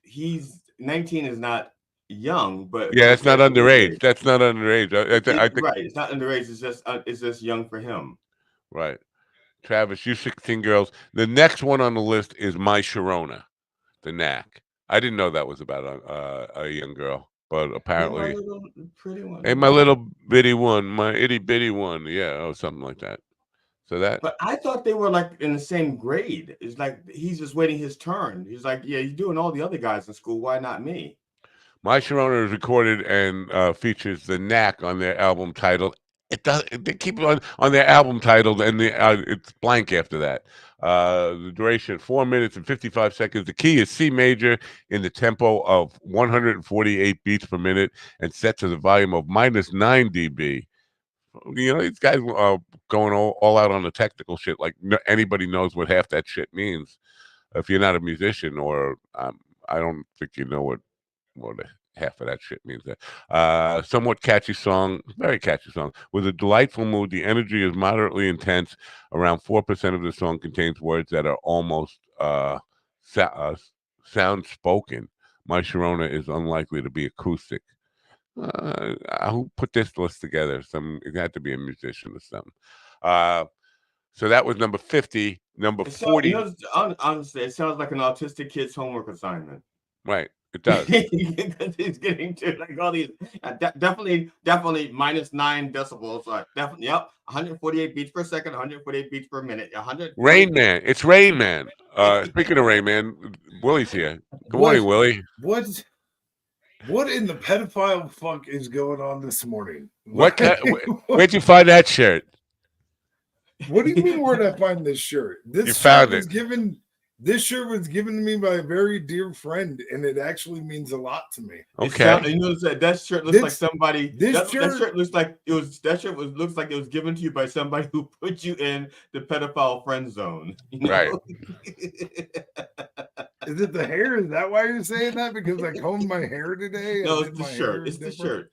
he's 19 is not young, but Yeah, that's not compared to his underage. age, That's not underage. I think right, it's not underage. It's just young for him. right. Travis, you 16 Girls. The next one on the list is My Sharona, the Knack. I didn't know that was about a young girl, but Hey, my apparently, little pretty hey, one. my little bitty one, my itty bitty one, yeah, or something like that. So that But I thought they were like in the same grade. It's like he's just waiting his turn. He's like, yeah, he's doing all the other guys in school. Why not me? My Sharona is recorded and features the Knack on their album titled. It does. They keep it on their album titled, and it's blank after that. The duration 4 minutes and 55 seconds. The key is C major in the tempo of 148 beats per minute, and set to the volume of -9 dB. You know, these guys are going all out on the technical shit. Like anybody knows what half that shit means. If you're not a musician, or I don't think you know what half of that shit means. Somewhat catchy song, very catchy song, with a delightful mood. The energy is moderately intense. Around 4% of the song contains words that are almost sound spoken. My Sharona is unlikely to be acoustic. Who put this list together? It had to be a musician or something. So that was number 50. Number So, you 40, know, honestly, it sounds like an autistic kid's homework assignment. right? It does. He's getting to like all these definitely -9 decibels. Definitely, yep. 148 beats per second, 148 beats per minute, 148. Rain Man. It's Rain Man. Speaking of Rain Man, Willie's here. Good morning, What Willie. what in the pedophile fuck is going on this morning? What? Like, Where'd you find that shirt? what do you mean where'd I find this shirt? You found it. This shirt was given to me by a very dear friend, and it actually means a lot to me. Okay. You know that shirt looks like somebody. This that shirt looks like it was. That shirt looks like it was given to you by somebody who put you in the pedophile friend zone. You know? Right. Is it the hair? Is that why you're saying that? Because I combed my hair today? No, it's the shirt. It's the shirt.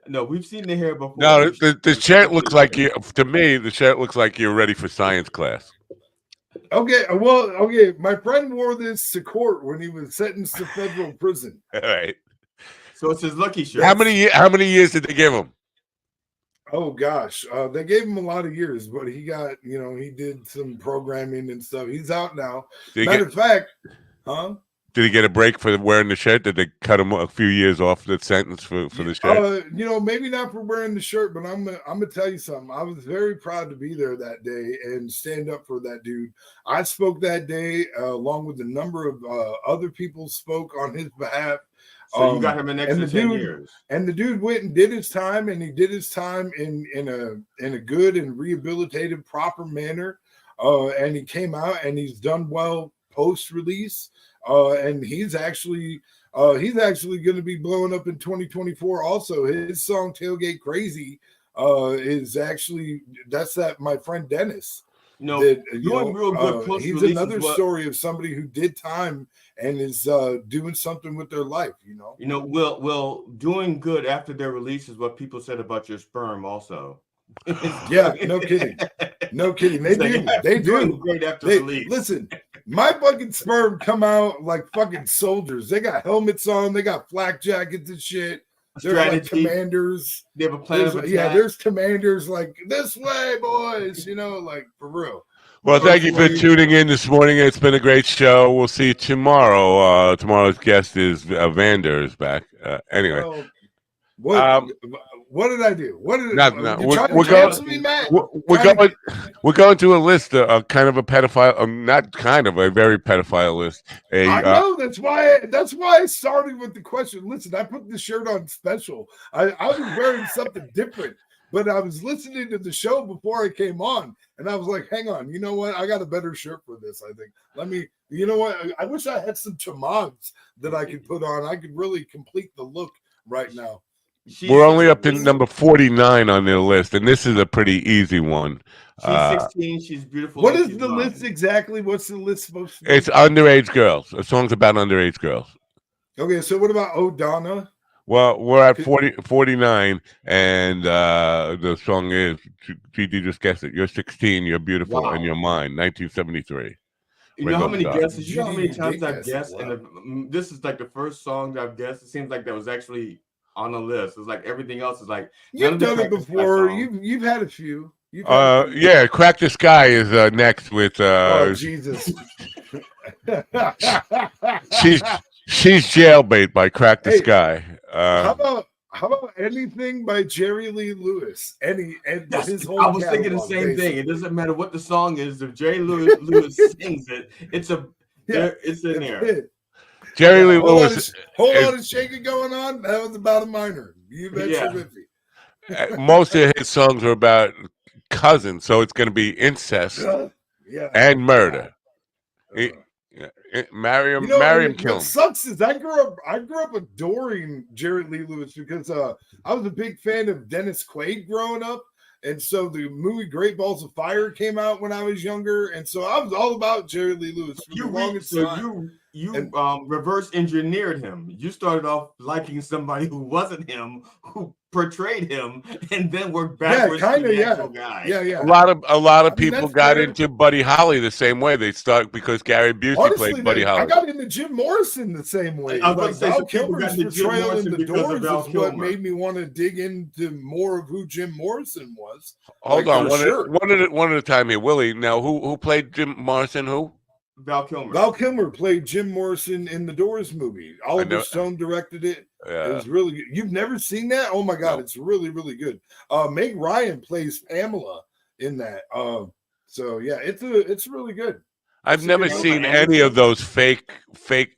No, we've seen the hair before. No, the shirt looks like you. To me, the shirt looks like you're ready for science class. Okay, well, okay. My friend wore this to court when he was sentenced to federal prison. All right. So it's his lucky shirt. How many years did they give him? Oh gosh, they gave him a lot of years, but he got, he did some programming and stuff. He's out now. Matter of fact, huh? Did he get a break for wearing the shirt? Did they cut him a few years off the sentence for the shirt? Maybe not for wearing the shirt, but I'm gonna tell you something. I was very proud to be there that day and stand up for that dude. I spoke that day along with a number of other people spoke on his behalf. So you got him an extra 10 years. And the dude went and did his time, and he did his time in a good and rehabilitative, proper manner. And he came out and he's done well post-release. And he's actually going to be blowing up in 2024. Also, his song "Tailgate Crazy" is actually my friend Dennis. Real good post-release. He's another story of somebody who did time and is doing something with their life. Will doing good after their release is what people said about your sperm also. Yeah, no kidding. They do great after release. Listen, my fucking sperm come out like fucking soldiers. They got helmets on, they got flak jackets and shit. They're like commanders. They have a plan of attack. Yeah, there's commanders like this way, boys. Like for real. Well, thank you for tuning in this morning. It's been a great show. We'll see you tomorrow. Tomorrow's guest is Vander is back. Anyway. What did I do? What did no, we're going to a list, kind of a pedophile, not kind of a very pedophile list. I know that's why I started with the question. Listen, I put this shirt on special. I was wearing something different. but I was listening to the show before I came on, and I was like, hang on, you know what? I got a better shirt for this, I think. Let me, you know what? I wish I had some chamags that I could put on. I could really complete the look right now. We're only up to number 49 on their list, and this is a pretty easy one. She's 16. She's beautiful. What is the list exactly? What's the list supposed to be? It's underage girls. The song's about underage girls. Okay, so what about O'Donna? Well, we're at 49, and the song is, GD just guessed it, you're 16, you're beautiful, and you're mine, 1973. You know how many guesses? You know how many times I've guessed? And this is like the first song that I've guessed. It seems like that was actually on the list. It's like everything else is like you've done it before. You've had a few. Yeah, Crack the Sky is next with oh Jesus. she's Jailbait by Crack the Sky. How about anything by Jerry Lee Lewis? His whole I was thinking the same thing. It doesn't matter what the song is. If Jerry Lewis sings it, it's in there. Jerry Lee Lewis. Hold on, is shaking going on? That was about a minor. You bet with me. Most of his songs are about cousins, so it's going to be incest and murder. Marry him, kill him. What sucks is I grew up adoring Jerry Lee Lewis because I was a big fan of Dennis Quaid growing up. And so the movie Great Balls of Fire came out when I was younger, and so I was all about Jerry Lee Lewis for the longest time. You reverse engineered him. You started off liking somebody who wasn't him, who portrayed him, and then worked backwards. Yeah, kind of, guy. Yeah. A lot of people got into Buddy Holly the same way. They start because Gary Busey played Buddy Holly. I got into Jim Morrison the same way. Val Kilmer's portrayal in The Doors is what made me want to dig into more of who Jim Morrison was. Hold on, one at a time here, Willie. Now, who played Jim Morrison? Who? Val Kilmer. Val Kilmer played Jim Morrison in the Doors movie. Oliver Stone directed it. Yeah. It was really good. You've never seen that? Oh my God, it's really, really good. Meg Ryan plays Pamela in that. So yeah, it's really good. I've never seen any of those fake.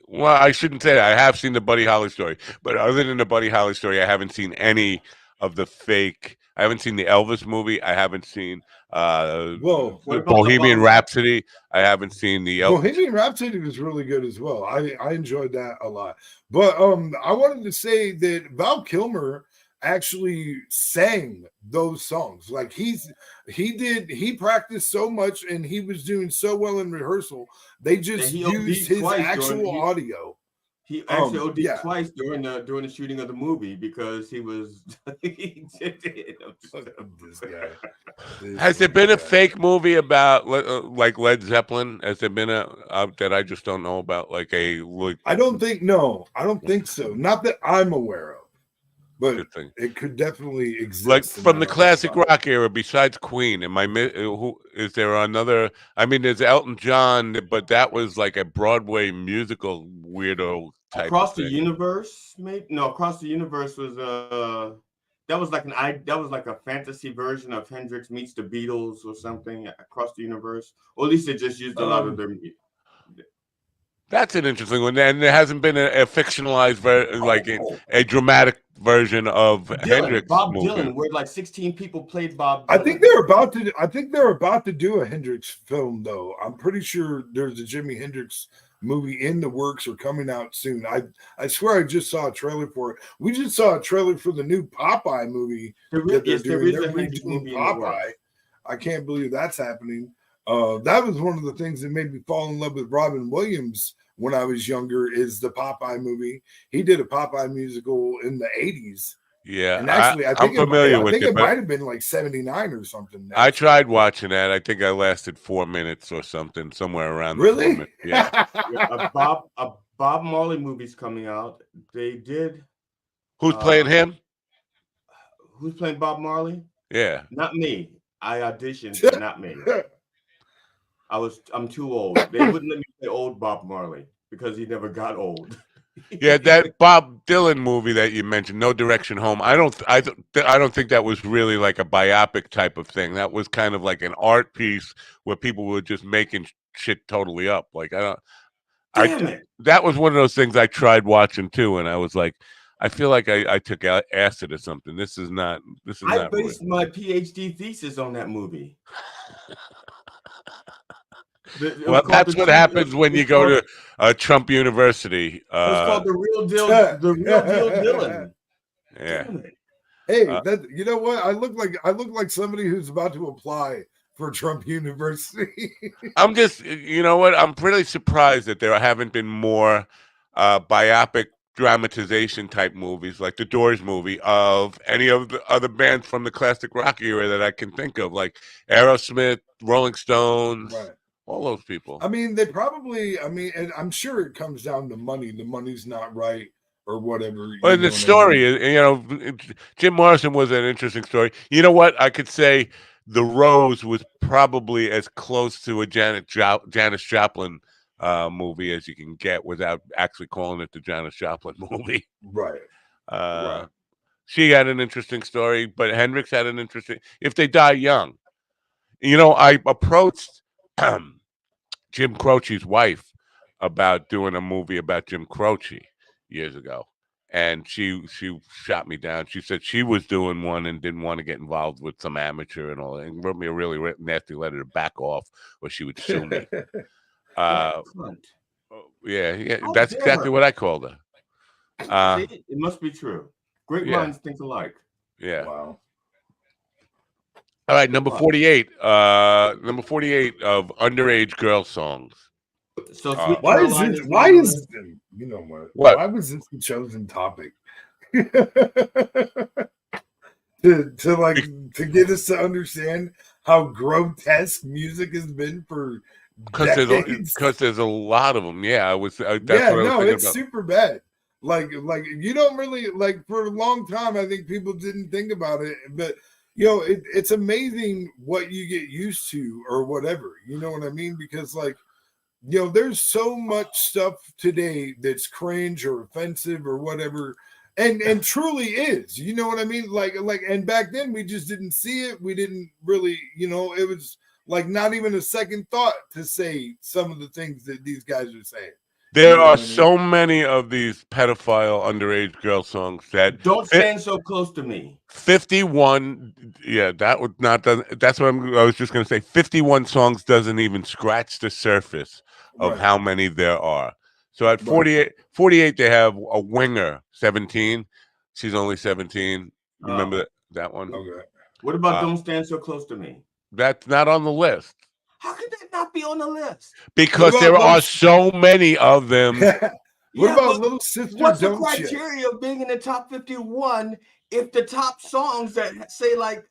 Well, I shouldn't say that. I have seen the Buddy Holly story, but other than the Buddy Holly story, I haven't seen any of the fake. I haven't seen the Elvis movie. I haven't seen Bohemian Rhapsody. I haven't seen the Bohemian Rhapsody was really good as well. I enjoyed that a lot. But I wanted to say that Val Kilmer actually sang those songs. Like he practiced so much and he was doing so well in rehearsal. They just used his actual audio. He actually OD'd twice during the shooting of the movie because he was. This guy. Has there been a fake movie about like Led Zeppelin? Has there been a that I just don't know about? I don't think so. Not that I'm aware of. But it could definitely exist. Like from the classic rock era, besides Queen, who is there another? I mean, there's Elton John, but that was like a Broadway musical weirdo type. Across the Universe, maybe? No, Across the Universe was that was like a fantasy version of Hendrix meets the Beatles or something. Across the Universe, or at least they just used a lot of their. That's an interesting one, and there hasn't been a fictionalized a dramatic version of Hendrix. Bob movie. Dylan, where like 16 people played Bob Dylan. I think they're about to do a Hendrix film, though. I'm pretty sure there's a Jimi Hendrix movie in the works or coming out soon. I swear I just saw a trailer for it. We just saw a trailer for the new Popeye movie that they're doing. They're redoing Popeye. I can't believe that's happening. That was one of the things that made me fall in love with Robin Williams when I was younger, is the Popeye movie. He did a Popeye musical in the 80s. Yeah. And actually, I think it might have been like 79 or something. I tried watching that. I think I lasted 4 minutes or something, somewhere around. Really? Yeah. A Bob Marley movie's coming out. They did. Who's playing him? Who's playing Bob Marley? Yeah. Not me. I auditioned, not me. I'm too old. They wouldn't let me play old Bob Marley because he never got old. Yeah, that Bob Dylan movie that you mentioned, No Direction Home. I don't think that was really like a biopic type of thing. That was kind of like an art piece where people were just making shit totally up. Like that was one of those things I tried watching too, and I was like, I feel like I took acid or something. This is not I real. based my PhD thesis on that movie. Well, that's what happens when you go to Trump University. It was called the real deal Dylan. Yeah. Damn it. Hey, that you know what? I look like somebody who's about to apply for Trump University. I'm just, you know what? I'm pretty surprised that there haven't been more biopic dramatization type movies, like the Doors movie, of any of the other bands from the classic rock era that I can think of, like Aerosmith, Rolling Stones, Right. all those people. I mean, they probably. I mean, and I'm sure it comes down to money. The money's not right or whatever. Well, the story is, you know, Jim Morrison was an interesting story. You know what? I could say The Rose was probably as close to a Janis Joplin movie as you can get without actually calling it the Janis Joplin movie. Right. Right. She had an interesting story, but Hendrix had an interesting. If they die young, you know, I approached Jim Croce's wife about doing a movie about Jim Croce years ago, and she shot me down. She said she was doing one and didn't want to get involved with some amateur and all that, and wrote me a really nasty letter to back off, or she would sue me. Yeah, that's exactly what I called her. See, it must be true. Great minds think alike. Yeah. Wow. All right, number 48. Number 48 of underage girl songs. So why is you know what? Why was this the chosen topic? to get us to understand how grotesque music has been for decades. Because there's a lot of them. Yeah, that's what I was thinking it's about. super bad. Like you don't really like for a long time. I think people didn't think about it, but you know, it's amazing what you get used to or whatever. You know what I mean? Because like, you know, there's so much stuff today that's cringe or offensive or whatever, and truly is. You know what I mean? Like, and back then we just didn't see it. We didn't really, you know, it was like not even a second thought to say some of the things that these guys are saying. There are so many of these pedophile underage girl songs that don't stand so close to me. 51, yeah, that would not. That's what I was just going to say. 51 songs doesn't even scratch the surface of how many there are. So at 48, they have a winger, 17. She's only 17. Remember that one? Okay. What about Don't Stand So Close to Me? That's not on the list. How could that not be on the list? Because there are so many of them. What about Little Sister? What's the criteria of being in the top 51 if the top songs that say like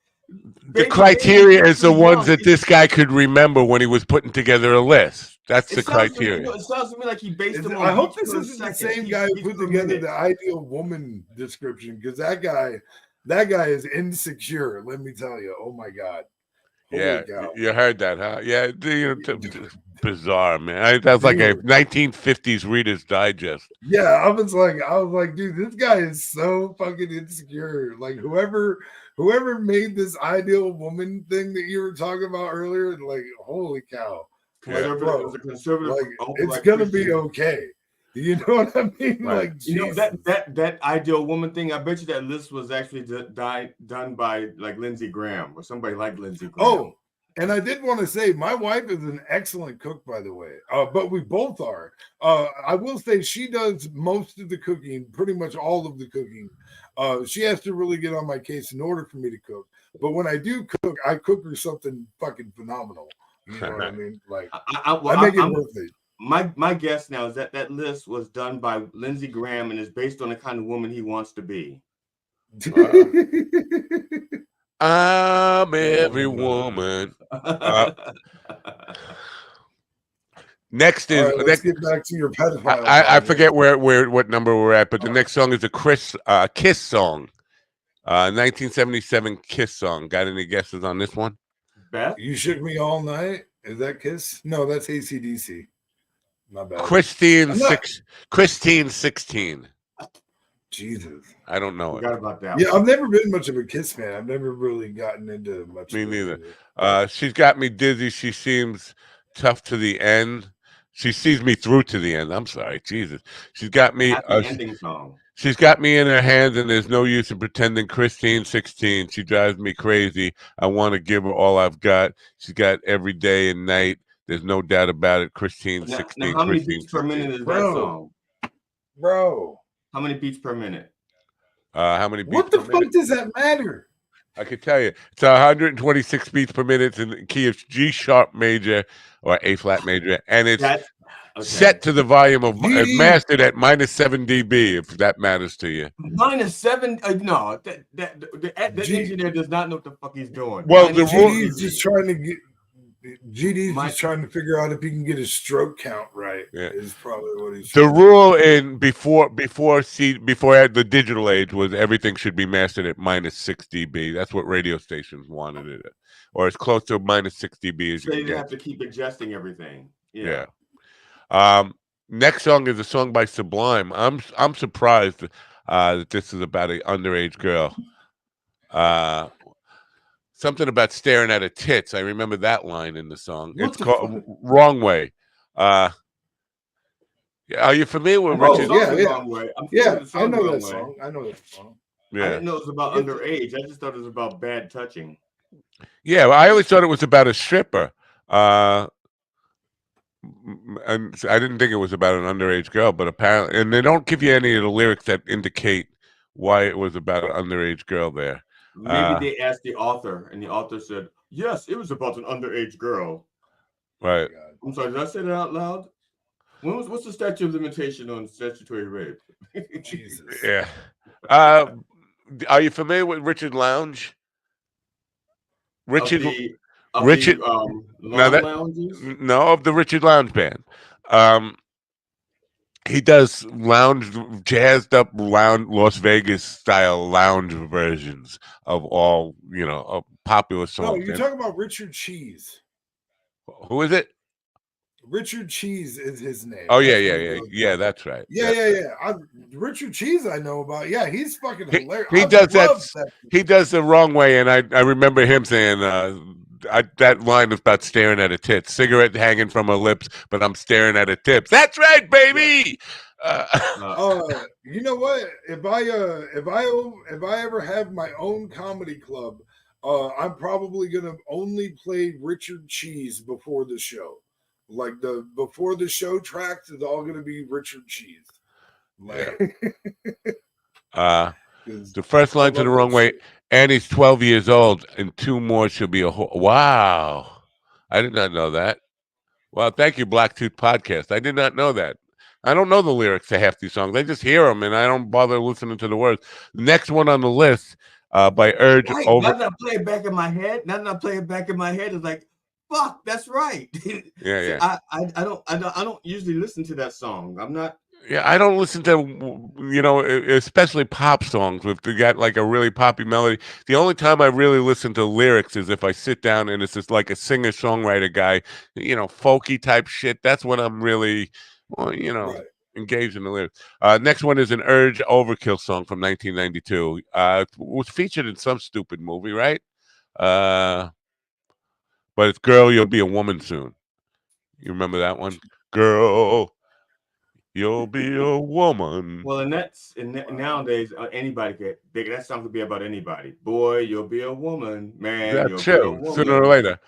the criteria is the ones that this guy could remember when he was putting together a list. That's the criteria. It sounds to me like he based them on. I hope this isn't the same guy who put together the ideal woman description, because that guy is insecure. Let me tell you. Oh my God. Yeah, you heard that, huh? Yeah, bizarre, man. That's like a 1950s Reader's Digest. Yeah, I was like, dude, this guy is so fucking insecure. Like whoever made this ideal woman thing that you were talking about earlier, like, holy cow, conservative, like, it's gonna be okay. You know what I mean? Right. Like, you know, that ideal woman thing. I bet you that list was actually done by like Lindsey Graham or somebody like Lindsey Graham. Oh, and I did want to say my wife is an excellent cook, by the way. But we both are. I will say she does most of the cooking, pretty much all of the cooking. She has to really get on my case in order for me to cook. But when I do cook, I cook her something fucking phenomenal. You know what I mean? Like I make it worth it. My guess now is that list was done by Lindsey Graham and is based on the kind of woman he wants to be. I'm every woman. Next is let's get back to your pedophile. I forget what number we're at, but the next song is a Kiss song, 1977 Kiss song. Got any guesses on this one? Beth? You Shook Me All Night. Is that Kiss? No, that's AC/DC. Not bad. Christine 16. Jesus. I don't know it. About that. Yeah, I've never been much of a Kiss fan. I've never really gotten into much. Me neither. She's got me dizzy. She seems tough to the end. She sees me through to the end. I'm sorry, Jesus. She's got me. Ending song. She's got me in her hands, and there's no use in pretending. Christine, 16. She drives me crazy. I want to give her all I've got. She's got every day and night. There's no doubt about it. Christine, Now, 16. how many Christine, beats per 16. minute is that Bro. song? Bro, How many beats per minute? How many beats what the per fuck minute? does that matter? I could tell you. It's 126 beats per minute. It's in the key of G sharp major or A flat major, and it's That's okay. set to the volume of GD. mastered at -7 dB, if that matters to you. -7. No, that G- engineer does not know what the fuck he's doing. Well, the rule- GD's just trying to get. GD's just trying to figure out if he can get his stroke count right. Yeah. Is probably what he's. The trying to rule in before the digital age was everything should be mastered at -6 dB. That's what radio stations wanted it at, or as close to -6 dB as So you you can have get. to keep adjusting everything. Yeah. Next song is a song by Sublime. I'm surprised that this is about an underage girl. Something about staring at her tits. I remember that line in the song. What It's the called fuck? Wrong Way. Are you familiar with Oh, Richard? yeah, the yeah. Wrong Way. I'm Yeah, familiar with the I know Wrong that Way. song. I know that song. I Yeah. didn't know it was about It's- underage. I just thought it was about bad touching. Yeah, well, I always thought it was about a stripper. And I didn't think it was about an underage girl, but apparently, and they don't give you any of the lyrics that indicate why it was about an underage girl there. Maybe they asked the author, and the author said, "Yes, it was about an underage girl." Right. I'm sorry, did I say that out loud? What's the statute of limitation on statutory rape? Jesus. Yeah. Are you familiar with Richard Lounge? Richard, Richard. Lawn Now that lounges. no, of the Richard Lounge Band. He does jazzed up Las Vegas style lounge versions of all of popular No, songs. you're talking about Richard Cheese. Who is it? Richard Cheese is his name. Oh That's yeah, what yeah, it was. yeah. That's right. Yeah. Richard Cheese, I know about. Yeah, he's fucking hilarious. He I does love that. He does the Wrong Way, and I remember him saying that line was about staring at her tits, cigarette hanging from her lips, but I'm staring at her tips. That's right, baby. You know what? If I ever have my own comedy club, I'm probably gonna only play Richard Cheese before the show. Like before the show tracks is all gonna be Richard Cheese. Like, the first line to the Wrong Way, and he's 12 years old, and 2 more she'll be a wow. I did not know that. Well, thank you, Blacktooth Podcast. I did not know that. I don't know the lyrics to half these songs. I just hear them, and I don't bother listening to the words. The next one on the list by Urge Right. Over. Now that I play it back in my head, it's like, fuck, that's right. Yeah. I don't usually listen to that song. I'm not. Yeah, I don't listen to, especially pop songs if they got like a really poppy melody. The only time I really listen to lyrics is if I sit down and it's just like a singer-songwriter guy, folky type shit. That's when I'm really, right. engaged in the lyrics. Next one is an Urge Overkill song from 1992. It was featured in some stupid movie, right? But it's Girl, You'll Be a Woman Soon. You remember that one? Girl, you'll be a woman. Well, nowadays anybody that song could be about anybody. Boy, you'll be a woman. Man, That you'll be a too, woman. sooner or later.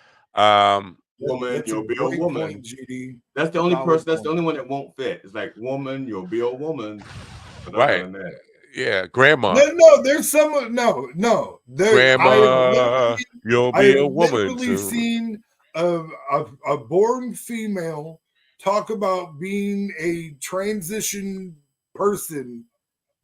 Woman, That's you'll a be a great woman. point, GD. That's the only person. That's the only one that won't fit. It's like, woman, you'll be a woman. But other Right. than that, Yeah, grandma. No, there's some. No. Grandma, you'll I be have a woman literally soon. seen a born female talk about being a transition person,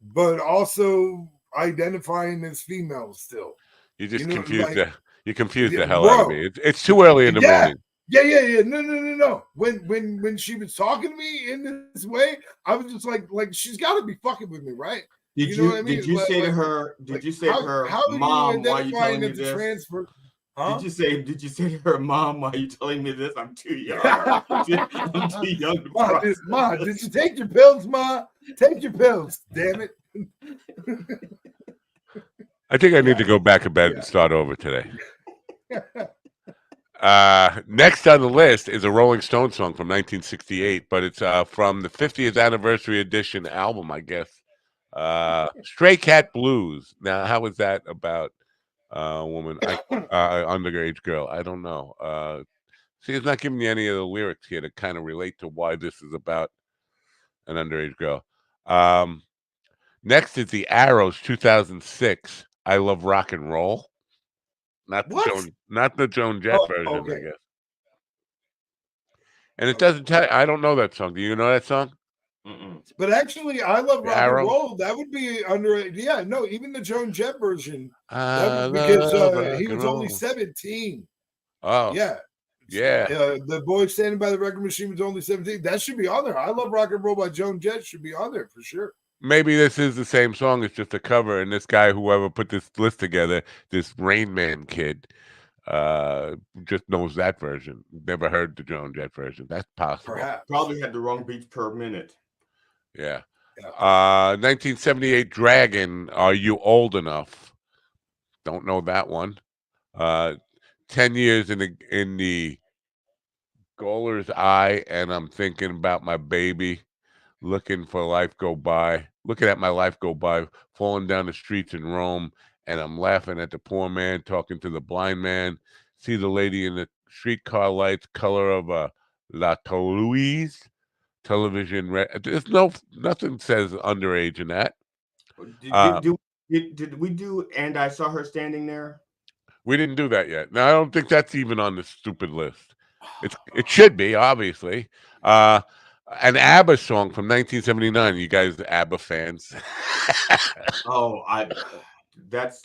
but also identifying as female still. You just You know, confused like- you confused Yeah, the hell out of bro. me. It's too early in the morning. Yeah. No. When she was talking to me in this way, I was just like she's got to be fucking with me, right? did know you what I mean? did you Like- say to like- her? Did like, you say to her, how are mom? you Why are you telling identifying me as a this? transfer? Huh? Did you say to her, mom? Why are you telling me this? I'm too young. I'm too young to process Ma, this." did you take your pills, Ma? Take your pills, damn it. I think I need to go back to bed and start over today. Next on the list is a Rolling Stone song from 1968, but it's from the 50th anniversary edition album, I guess. Stray Cat Blues. Now, how is that about woman, underage girl? I don't know. See, it's not giving you any of the lyrics here to kind of relate to why this is about an underage girl. Next is the Arrows, 2006. I Love Rock and Roll. What? Not the Joan Jett Oh, version, I okay. guess. And it doesn't tell. I don't know that song. Do you know that song? Mm-mm. But actually, I Love The Rock and Arrows. Roll. That would be under. Yeah, no, even the Joan Jett version. That I was because love he rock and was only roll. 17. Oh, Yeah. yeah. The boy standing by the record machine was only 17. That should be on there. I Love Rock and Roll by Joan Jett should be on there for sure. Maybe this is the same song. It's just a cover. And this guy, whoever put this list together, this Rain Man kid, just knows that version. Never heard the Joan Jett version. That's possible. Perhaps. Probably had the wrong beats per minute. Yeah. Yeah. 1978 Dragon. Are You Old Enough? Don't know that one. 10 years in the Goaler's Eye, and I'm thinking about my baby, looking for life go by, looking at my life go by, falling down the streets in Rome, and I'm laughing at the poor man talking to the blind man. See the lady in the streetcar lights, color of a La Toulouse television. There's nothing says underage in that. Did, Uh, did, did we do And I Saw Her Standing There? we didn't do that yet. Now I don't think that's even on the stupid list. It should be, obviously. Uh, an ABBA song from 1979. You guys ABBA fans? Oh, that's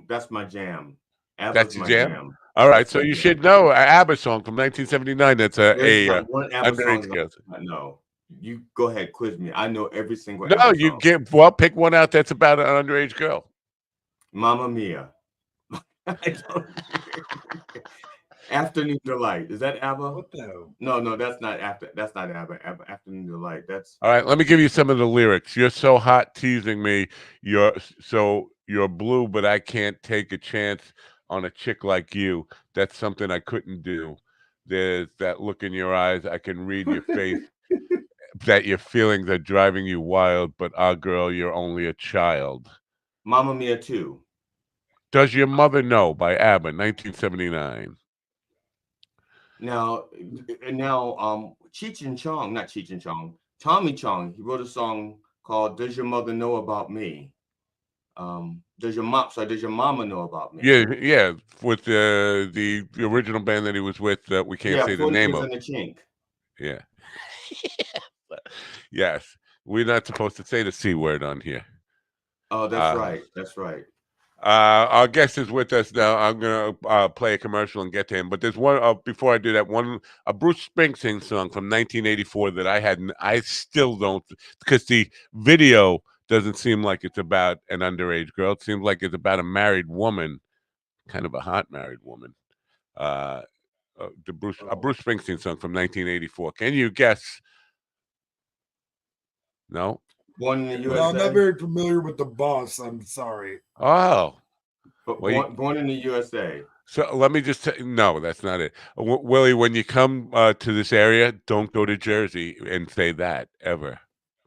that's my jam. That's ABBA's your my jam? jam. All right, That's so my you jam. should know an ABBA song from 1979 that's There's a not one ABBA song underage that girl. I know. You go ahead, quiz me. I know every single No, ABBA you song. pick one out that's about an underage girl. Mamma Mia. I don't. Afternoon Delight. Is that ABBA? What the hell? No, that's not after. That's not ABBA. Afternoon Delight. That's All right, let me give you some of the lyrics. You're so hot teasing me. You're blue, but I can't take a chance on a chick like you. That's something I couldn't do. There's that look in your eyes. I can read your face that your feelings are driving you wild, but girl, you're only a child. Mamma Mia 2. Does Your Mother Know by ABBA, 1979. Now, Cheech and Chong, not Cheech and Chong, Tommy Chong, he wrote a song called "Does Your Mother Know About Me?" Does your mama know about me? Yeah, with the original band that he was with that we can't Yeah, say the 40 name Kids of. in the Chink. Yeah. Yes. We're not supposed to say the C word on here. Oh, that's Uh, right. That's right. our guest is with us now. I'm gonna play a commercial and get to him. But there's one before I do that, a Bruce Springsteen song from 1984 that I still don't, because the video doesn't seem like it's about an underage girl. It seems like it's about a married woman, kind of a hot married woman. Uh, a Bruce Springsteen song from 1984. Can you guess? No. Born in the No, I'm not USA. very familiar with the boss. I'm sorry. Oh, But well, born in the USA. so let me just no, that's not it. Willie, when you come to this area, don't go to Jersey and say that ever.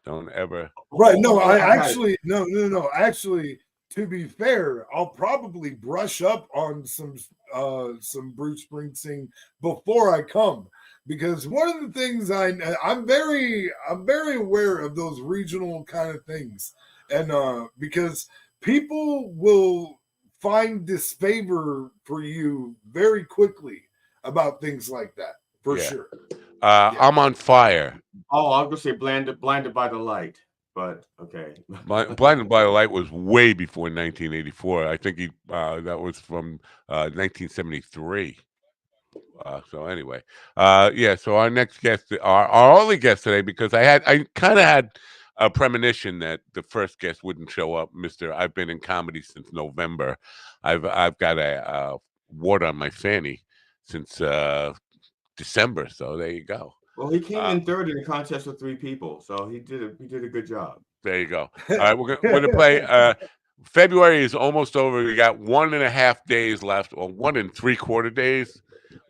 Don't ever. Right. No, I got it. actually no. Actually, to be fair, I'll probably brush up on some Bruce Springsteen before I come, because one of the things I'm very aware of those regional kind of things, and because people will find disfavor for you very quickly about things like that, for Yeah. sure. I'm on fire. Oh, I was gonna say blinded by the light, but okay. Blinded by the Light was way before 1984. I think that was from 1973. So anyway, yeah. So our next guest, our only guest today, because I kind of had a premonition that the first guest wouldn't show up, Mister. I've been in comedy since November. I've got a wart on my fanny since December. So there you go. Well, he came in third in the contest with 3 people, so he did a good job. There you go. All right, we're gonna play. February is almost over. We got 1.5 days left, or 1 3/4 days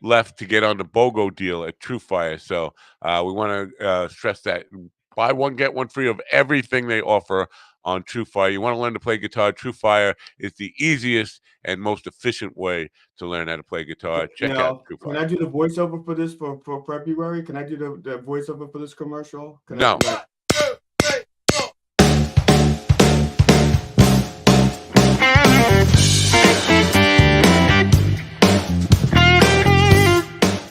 left to get on the BOGO deal at True Fire. So we want to stress that buy one get one free of everything they offer on TrueFire. You want to learn to play guitar, TrueFire is the easiest and most efficient way to learn how to play guitar. Check out Now, can TrueFire. I do the voiceover for this for February? Can I do the voiceover for this commercial? No.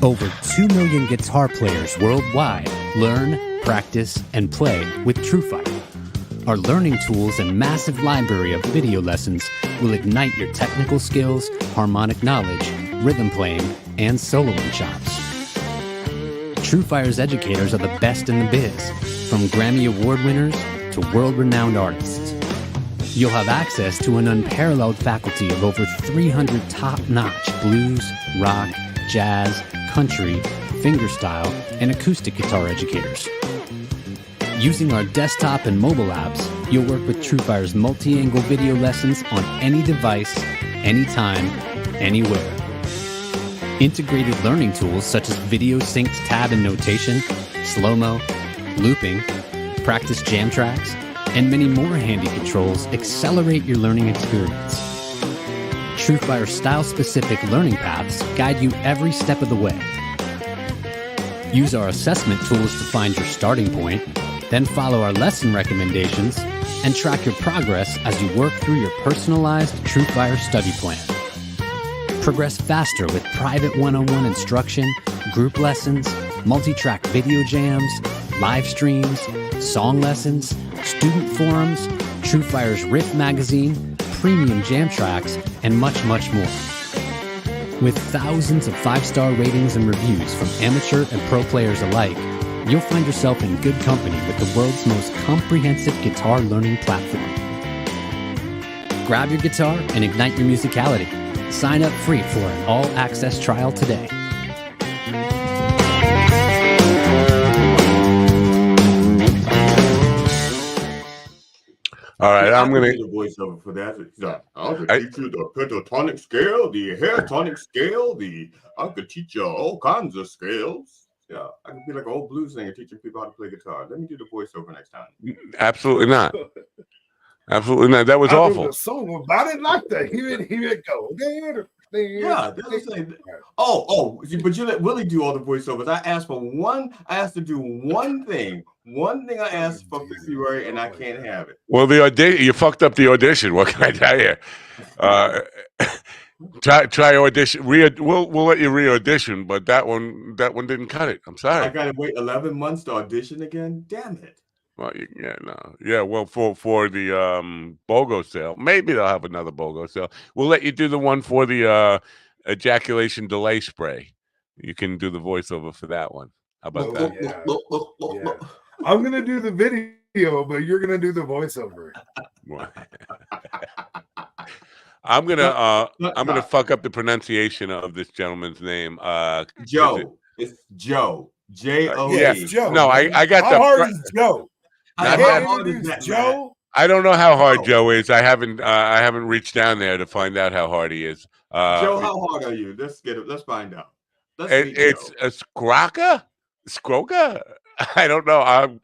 Over 2 million guitar players worldwide learn, practice, and play with TrueFire. Our learning tools and massive library of video lessons will ignite your technical skills, harmonic knowledge, rhythm playing, and soloing chops. TrueFire's educators are the best in the biz, from Grammy Award winners to world-renowned artists. You'll have access to an unparalleled faculty of over 300 top-notch blues, rock, jazz, country, fingerstyle, and acoustic guitar educators. Using our desktop and mobile apps, you'll work with TrueFire's multi-angle video lessons on any device, anytime, anywhere. Integrated learning tools such as video synced tab and notation, slow-mo, looping, practice jam tracks, and many more handy controls accelerate your learning experience. TrueFire style-specific learning paths guide you every step of the way. Use our assessment tools to find your starting point, then follow our lesson recommendations and track your progress as you work through your personalized TrueFire study plan. Progress faster with private one-on-one instruction, group lessons, multi-track video jams, live streams, song lessons, student forums, TrueFire's Riff magazine, premium jam tracks, and much, much more. With thousands of 5-star ratings and reviews from amateur and pro players alike, you'll find yourself in good company with the world's most comprehensive guitar learning platform. Grab your guitar and ignite your musicality. Sign up free for an all-access trial today. All right, I'm going to do the voiceover for that. I could teach you the pentatonic scale, the heratonic scale, I could teach you all kinds of scales. Yeah, I could be like an old blues singer teaching people how to play guitar. Let me do the voiceover next time. Absolutely not. Absolutely not. That was awful. A song about it like that. Here it go. Yeah, that's the same. But you let Willie do all the voiceovers. I asked to do one thing. One thing I asked for February, and I can't have it. Well, you fucked up the audition. What can I tell you? Try audition. We'll let you re-audition, but that one didn't cut it. I'm sorry. I gotta wait 11 months to audition again. Damn it. Well, Well, for the BOGO sale, maybe they'll have another BOGO sale. We'll let you do the one for the ejaculation delay spray. You can do the voiceover for that one. How about that? Yeah. I'm gonna do the video, but you're gonna do the voiceover. I'm gonna fuck up the pronunciation of this gentleman's name. Joe. It's Joe. J-O-E. Yes, Joe. No, I got how the hard is Joe? How hard is that, Joe? I don't know how hard Joe is. I haven't reached down there to find out how hard he is. Joe, how hard are you? Let's get it. Let's find out. It's a Skroka? I don't know. I'm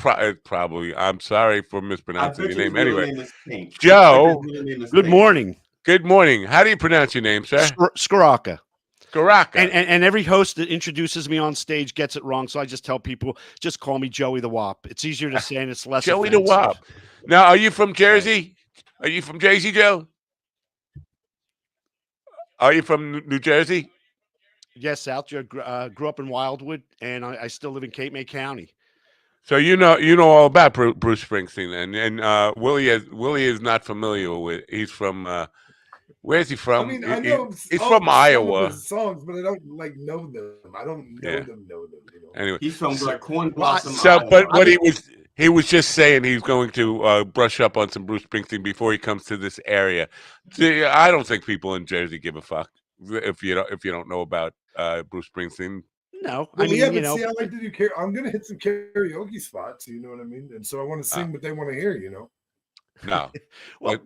sorry for mispronouncing your name. Anyway, Joe. Good morning. Good morning. How do you pronounce your name, sir? Skaraka. Skaraka. And every host that introduces me on stage gets it wrong, so I just tell people, just call me Joey the Wop. It's easier to say, and it's less Joey offensive. the Wop. Now, are you from Jersey? Are you from Jersey, Joe? Are you from New Jersey? Yes, South. Grew up in Wildwood, and I still live in Cape May County. So you know all about Bruce Springsteen, and Willie is not familiar with. He's from where's he from? I mean, I know he's from Iowa. Songs, but I don't know them. I don't know them. You know? Anyway, he's from like Corn Blossom. So, Iowa. but what he was just saying he's going to brush up on some Bruce Springsteen before he comes to this area. See, I don't think people in Jersey give a fuck if you don't know about Bruce Springsteen. No, well, see, I like to do I'm gonna hit some karaoke spots, you know what I mean? And so I want to sing what they want to hear, you know. No. Well,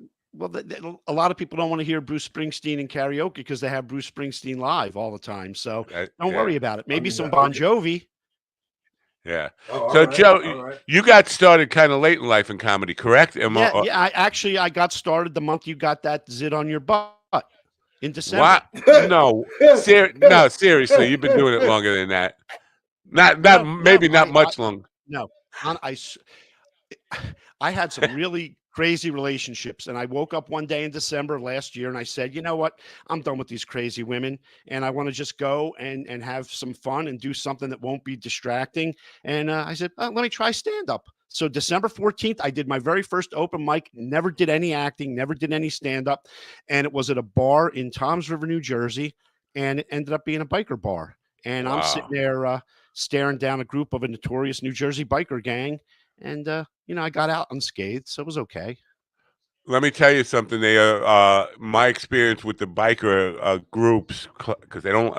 a lot of people don't want to hear Bruce Springsteen in karaoke because they have Bruce Springsteen live all the time. So don't worry about it. Maybe some Bon Jovi. Yeah. Oh, all So, right, Joe, all right. you got started kind of late in life in comedy, correct? Yeah. I got started the month you got that zit on your butt in December. What? No, no, seriously, you've been doing it longer than that. Not No, maybe not much longer. no. On, I, s- I had some really crazy relationships, and I woke up one day in December last year, and I said, you know what? I'm done with these crazy women, and I want to just go and have some fun and do something that won't be distracting. And I said, let me try stand up. So December 14th, I did my very first open mic. Never did any acting, never did any stand up, and it was at a bar in Toms River, New Jersey, and it ended up being a biker bar. And I'm sitting Wow. there staring down a group of a notorious New Jersey biker gang, and I got out unscathed, so it was okay. Let me tell you something. My experience with the biker groups, because they don't,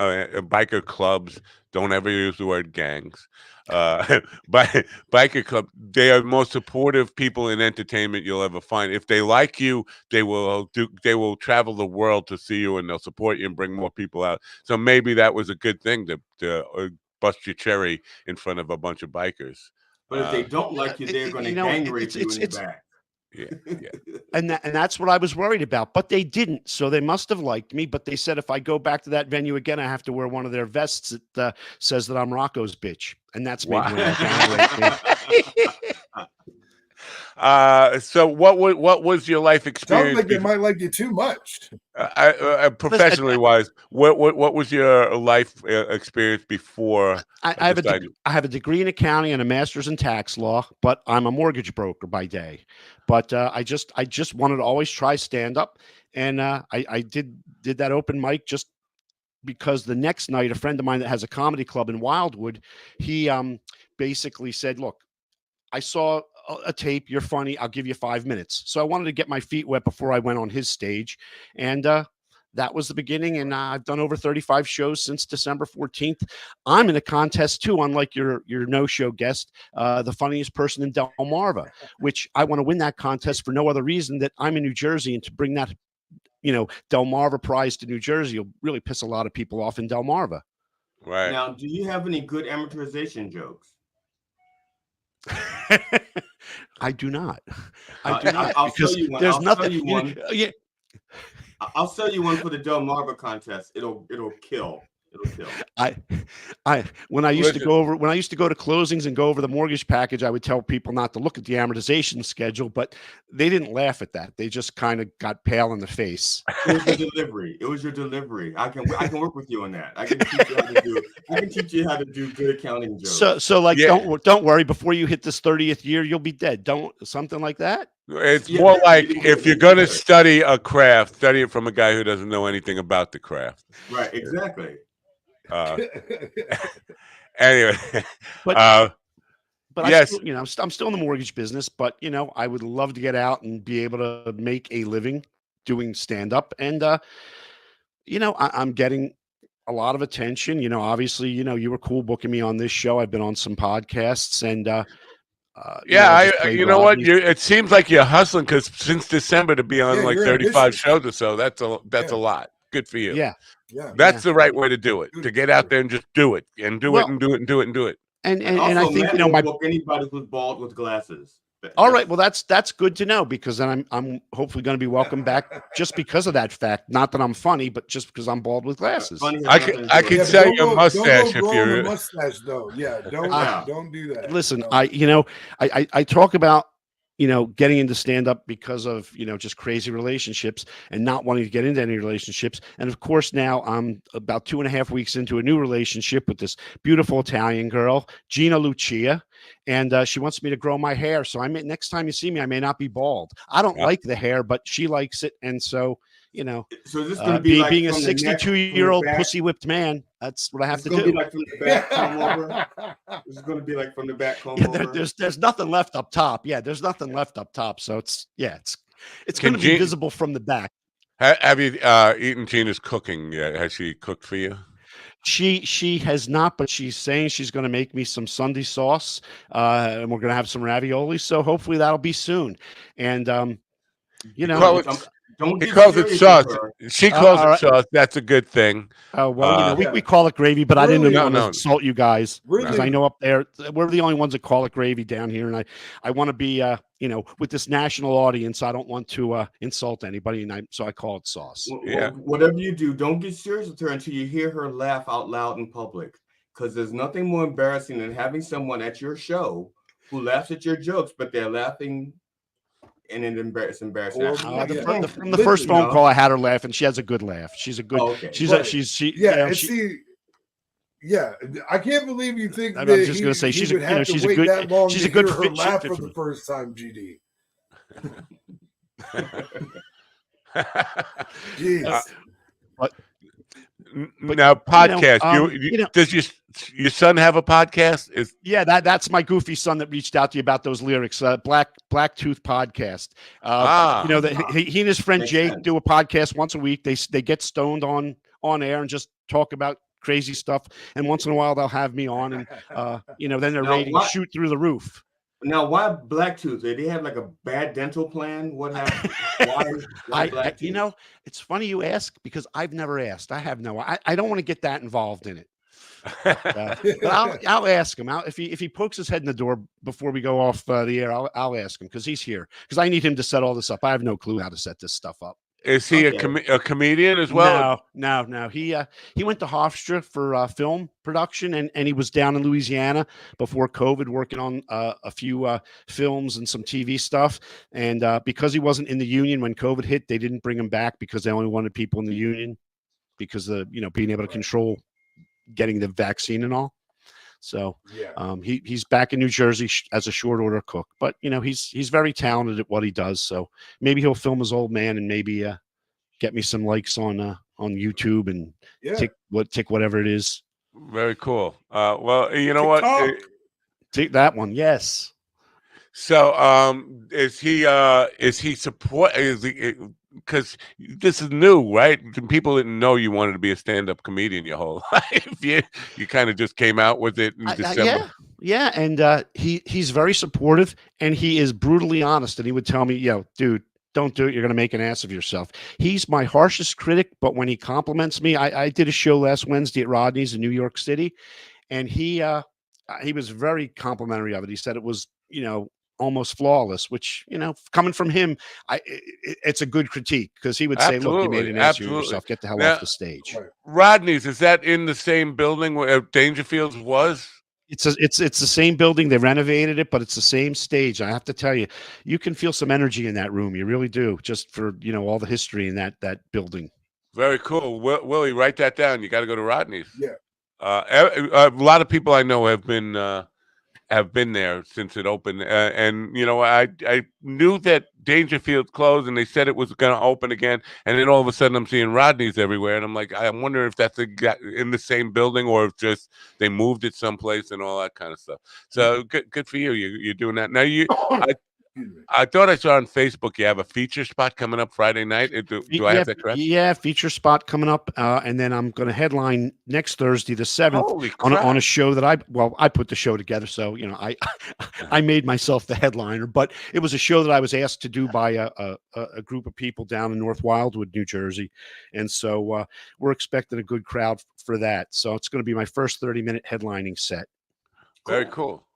biker clubs don't ever use the word gangs. Biker club, they are the most supportive people in entertainment you'll ever find. If they like you, they will travel the world to see you, and they'll support you and bring more people out. So maybe that was a good thing to bust your cherry in front of a bunch of bikers. But if they don't like you, they're going to gang rape you in the back. Yeah, yeah. And that's what I was worried about, but they didn't. So they must have liked me. But they said if I go back to that venue again, I have to wear one of their vests that says that I'm Rocco's bitch, and that's maybe when they'll gang rape me. So what was your life Sounds experience? like they might like you too much. Professionally wise, what was your life experience before? I have a degree in accounting and a master's in tax law, but I'm a mortgage broker by day. But I just wanted to always try stand up, and I did that open mic just because the next night a friend of mine that has a comedy club in Wildwood, he basically said, "Look, I saw a tape. You're funny. I'll give you 5 minutes." So I wanted to get my feet wet before I went on his stage, and that was the beginning. And I've done over 35 shows since December 14th. I'm in a contest too, unlike your no-show guest, the funniest person in Delmarva, which I want to win that contest for no other reason that I'm in New Jersey, and to bring that Delmarva prize to New Jersey will really piss a lot of people off in Delmarva. Right. Now, do you have any good amortization jokes? I do not. I do not. I'll Because sell you one. there's I'll nothing. sell you one. Yeah. I'll sell you one for the Delmarva contest. It'll kill. It'll kill. When I used to Listen. go to closings and go over the mortgage package, I would tell people not to look at the amortization schedule, but they didn't laugh at that. They just kind of got pale in the face. It was your delivery. It was your delivery. I can work with you on that. I can teach you how to do. I can teach you how to do good accounting jokes. So like, Yeah. don't worry. Before you hit this 30th year, you'll be dead. Don't something like that. It's Yeah, more like you- if you're going to study a craft, study it from a guy who doesn't know anything about the craft. Right, exactly. Anyway, But But yes. I'm still in the mortgage business, but I would love to get out and be able to make a living doing stand up. And I'm getting a lot of attention. Obviously, you were cool booking me on this show. I've been on some podcasts, and Yeah, I just played you know what? Rodney. It seems like you're hustling, because since December to be on Yeah, like you're 35 ambitious. shows or so, that's a Yeah. lot. Good for you. Yeah. Yeah. That's the right way to do it. Good. To get out there and just do it and do it Well- and do it and do it and do it. And Also, I think Matt will my book anybody who's bald with glasses. all right. Well, that's good to know, because then I'm hopefully going to be welcome back just because of that fact. Not that I'm funny, but just because I'm bald with glasses. Funny has I nothing can to do can with sell it. you a mustache if growing you're. a mustache though. Yeah, don't do that. Listen, No. I talk about getting into stand up because of just crazy relationships and not wanting to get into any relationships. And of course, now I'm about 2.5 weeks into a new relationship with this beautiful Italian girl, Gina Lucia, and she wants me to grow my hair. So next time you see me, I may not be bald. I don't like the hair, but she likes it, and so So this is going to be like being a from the neck, 62-year-old from the back. pussy whipped man, that's what I have It's to going do. to be like from the back, comb over. This is going to be like from the back, comb Yeah, over. there's nothing left up top. Yeah, there's nothing left up top. So it's Can going to be Jean- visible from the back. Have you eaten Gina's cooking yet? Has she cooked for you? She has not, but she's saying she's going to make me some Sunday sauce, and we're going to have some ravioli. So hopefully that'll be soon. And Well, Don't Don't He get calls it serious sauce. with her. She calls all it right. sauce. That's a good thing. Well, Yeah. we call it gravy, but I didn't Really? want to No. insult you guys because Really? I know up there we're the only ones that call it gravy down here, and I want to be with this national audience. I don't want to insult anybody, and so I call it sauce. Yeah. Well, whatever you do, don't get serious with her until you hear her laugh out loud in public. Because there's nothing more embarrassing than having someone at your show who laughs at your jokes, but they're laughing and it's embarrassing. Or- From the first phone call, I had her laugh, and she has a good laugh. She's a good. Oh, okay. She's Right. she. Yeah, you know, and she- see, yeah, I can't believe you think I'm that just gonna say he she's would have to she's a wait good that long she's to a good hear her fit, laugh fit for for the me. first time, GD. Jeez. But Now, podcast. Does your son have a podcast? Yeah, that's my goofy son that reached out to you about those lyrics. Black Tooth Podcast. He and his friend Makes Jake sense. do a podcast once a week. They get stoned on air and just talk about crazy stuff. And once in a while they'll have me on, and then their Now, ratings shoot through the roof. Now, why Blacktooth? Did they have like a bad dental plan? What happened? Why Blacktooth? It's funny you ask because I've never asked. I have I don't want to get that involved in it. But I'll ask him. If he pokes his head in the door before we go off the air, I'll ask him because he's here. Because I need him to set all this up. I have no clue how to set this stuff up. Is he a comedian as well? No. He went to Hofstra for film production, and he was down in Louisiana before COVID, working on a few films and some TV stuff. And because he wasn't in the union when COVID hit, they didn't bring him back because they only wanted people in the union because of being able to control getting the vaccine and all. So he's back in New Jersey as a short order cook, but he's very talented at what he does. So maybe he'll film his old man and maybe get me some likes on YouTube and tick whatever it is. Very cool. Well, you know what? Take that one. Yes. So is he support? Because this is new, right? People didn't know you wanted to be a stand-up comedian your whole life. You kind of just came out with it in December. Yeah, and he's very supportive, and he is brutally honest. And he would tell me, dude, don't do it. You're going to make an ass of yourself. He's my harshest critic, but when he compliments me, I did a show last Wednesday at Rodney's in New York City, and he was very complimentary of it. He said it was, almost flawless, which, coming from him, it's a good critique because he would say, look, you made an ass of yourself. Get the hell off the stage. Rodney's, is that in the same building where Dangerfield's was? It's the same building. They renovated it, but it's the same stage. I have to tell you, you can feel some energy in that room. You really do, just for all the history in that building. Very cool. Willie, write that down. You got to go to Rodney's. Yeah. A lot of people I know have been there since it opened, and I knew that Dangerfield closed, and they said it was going to open again, and then all of a sudden I'm seeing Rodney's everywhere, and I'm like, I wonder if that's in the same building or if just they moved it someplace and all that kind of stuff. So good for you. You're doing that now. I thought I saw on Facebook you have a feature spot coming up Friday night. Do I have that correct? Yeah, feature spot coming up, and then I'm going to headline next Thursday, the 7th, on a show that I put the show together. So I made myself the headliner, but it was a show that I was asked to do by a group of people down in North Wildwood, New Jersey, and so we're expecting a good crowd for that. So it's going to be my first 30-minute headlining set. Very cool.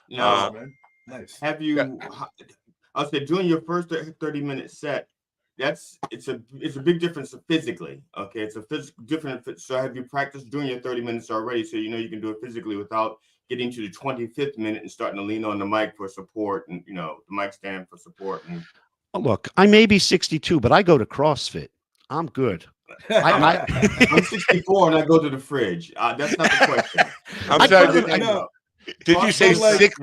Now, nice. have you? I'll say during your first 30-minute set, it's a big difference physically. Okay, it's a physical different. So have you practiced during your 30 minutes already, so you can do it physically without getting to the 25th minute and starting to lean on the mic for support and the mic stand for support. Look, I may be 62, but I go to CrossFit. I'm good. I'm 64 and I go to the fridge. That's not the question. I'm sorry. Did you say 6?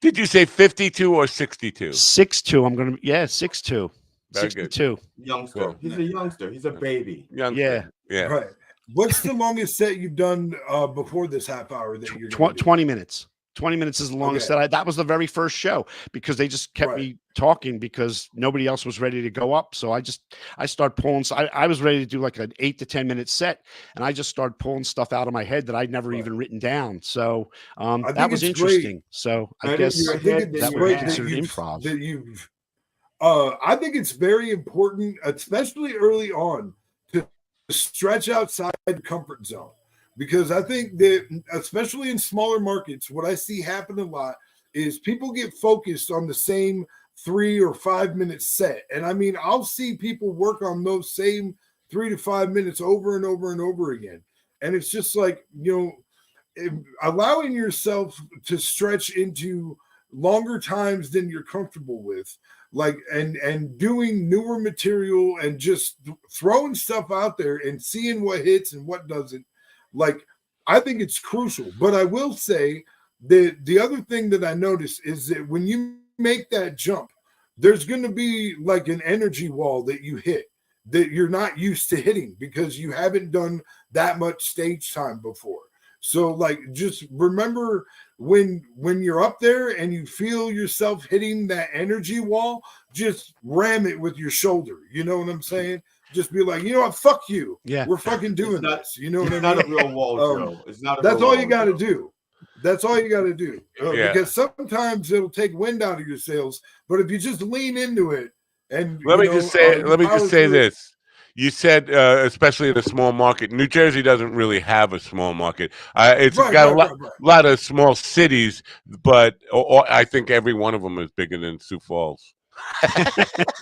Did you say 52 or 62? 6'2". I'm gonna 6'2". 62. Youngster. Cool. He's a youngster. He's a baby. Youngster. Yeah. Right. What's the longest set you've done before this half hour that you're 20 minutes? 20 minutes is the longest set. That was the very first show because they just kept me talking because nobody else was ready to go up. So I started pulling. I was ready to do like an 8 to 10 minute set, and I just started pulling stuff out of my head that I'd never even written down. So that was interesting. So I guess that would be considered improv. I think it's very important, especially early on, to stretch outside the comfort zone. Because I think that, especially in smaller markets, what I see happen a lot is people get focused on the same 3 or 5 minute set. And I mean, I'll see people work on those same 3 to 5 minutes over and over and over again. And it's just like, allowing yourself to stretch into longer times than you're comfortable with, like, and doing newer material and just throwing stuff out there and seeing what hits and what doesn't. Like, I think it's crucial. But I will say that the other thing that I noticed is that when you make that jump, there's going to be like an energy wall that you hit that you're not used to hitting because you haven't done that much stage time before. So like, just remember when you're up there and you feel yourself hitting that energy wall, just ram it with your shoulder. You know what I'm saying? Just be like, you know what, fuck you. Yeah. We're fucking doing this. You know what I mean? Not a real wall, Joe. It's not. That's all you got to do. That's all you got to do. Yeah. Because sometimes it'll take wind out of your sails, but if you just lean into it and let me just say this. You said, especially in a small market, New Jersey doesn't really have a small market. It's got a lot of small cities, but I think every one of them is bigger than Sioux Falls.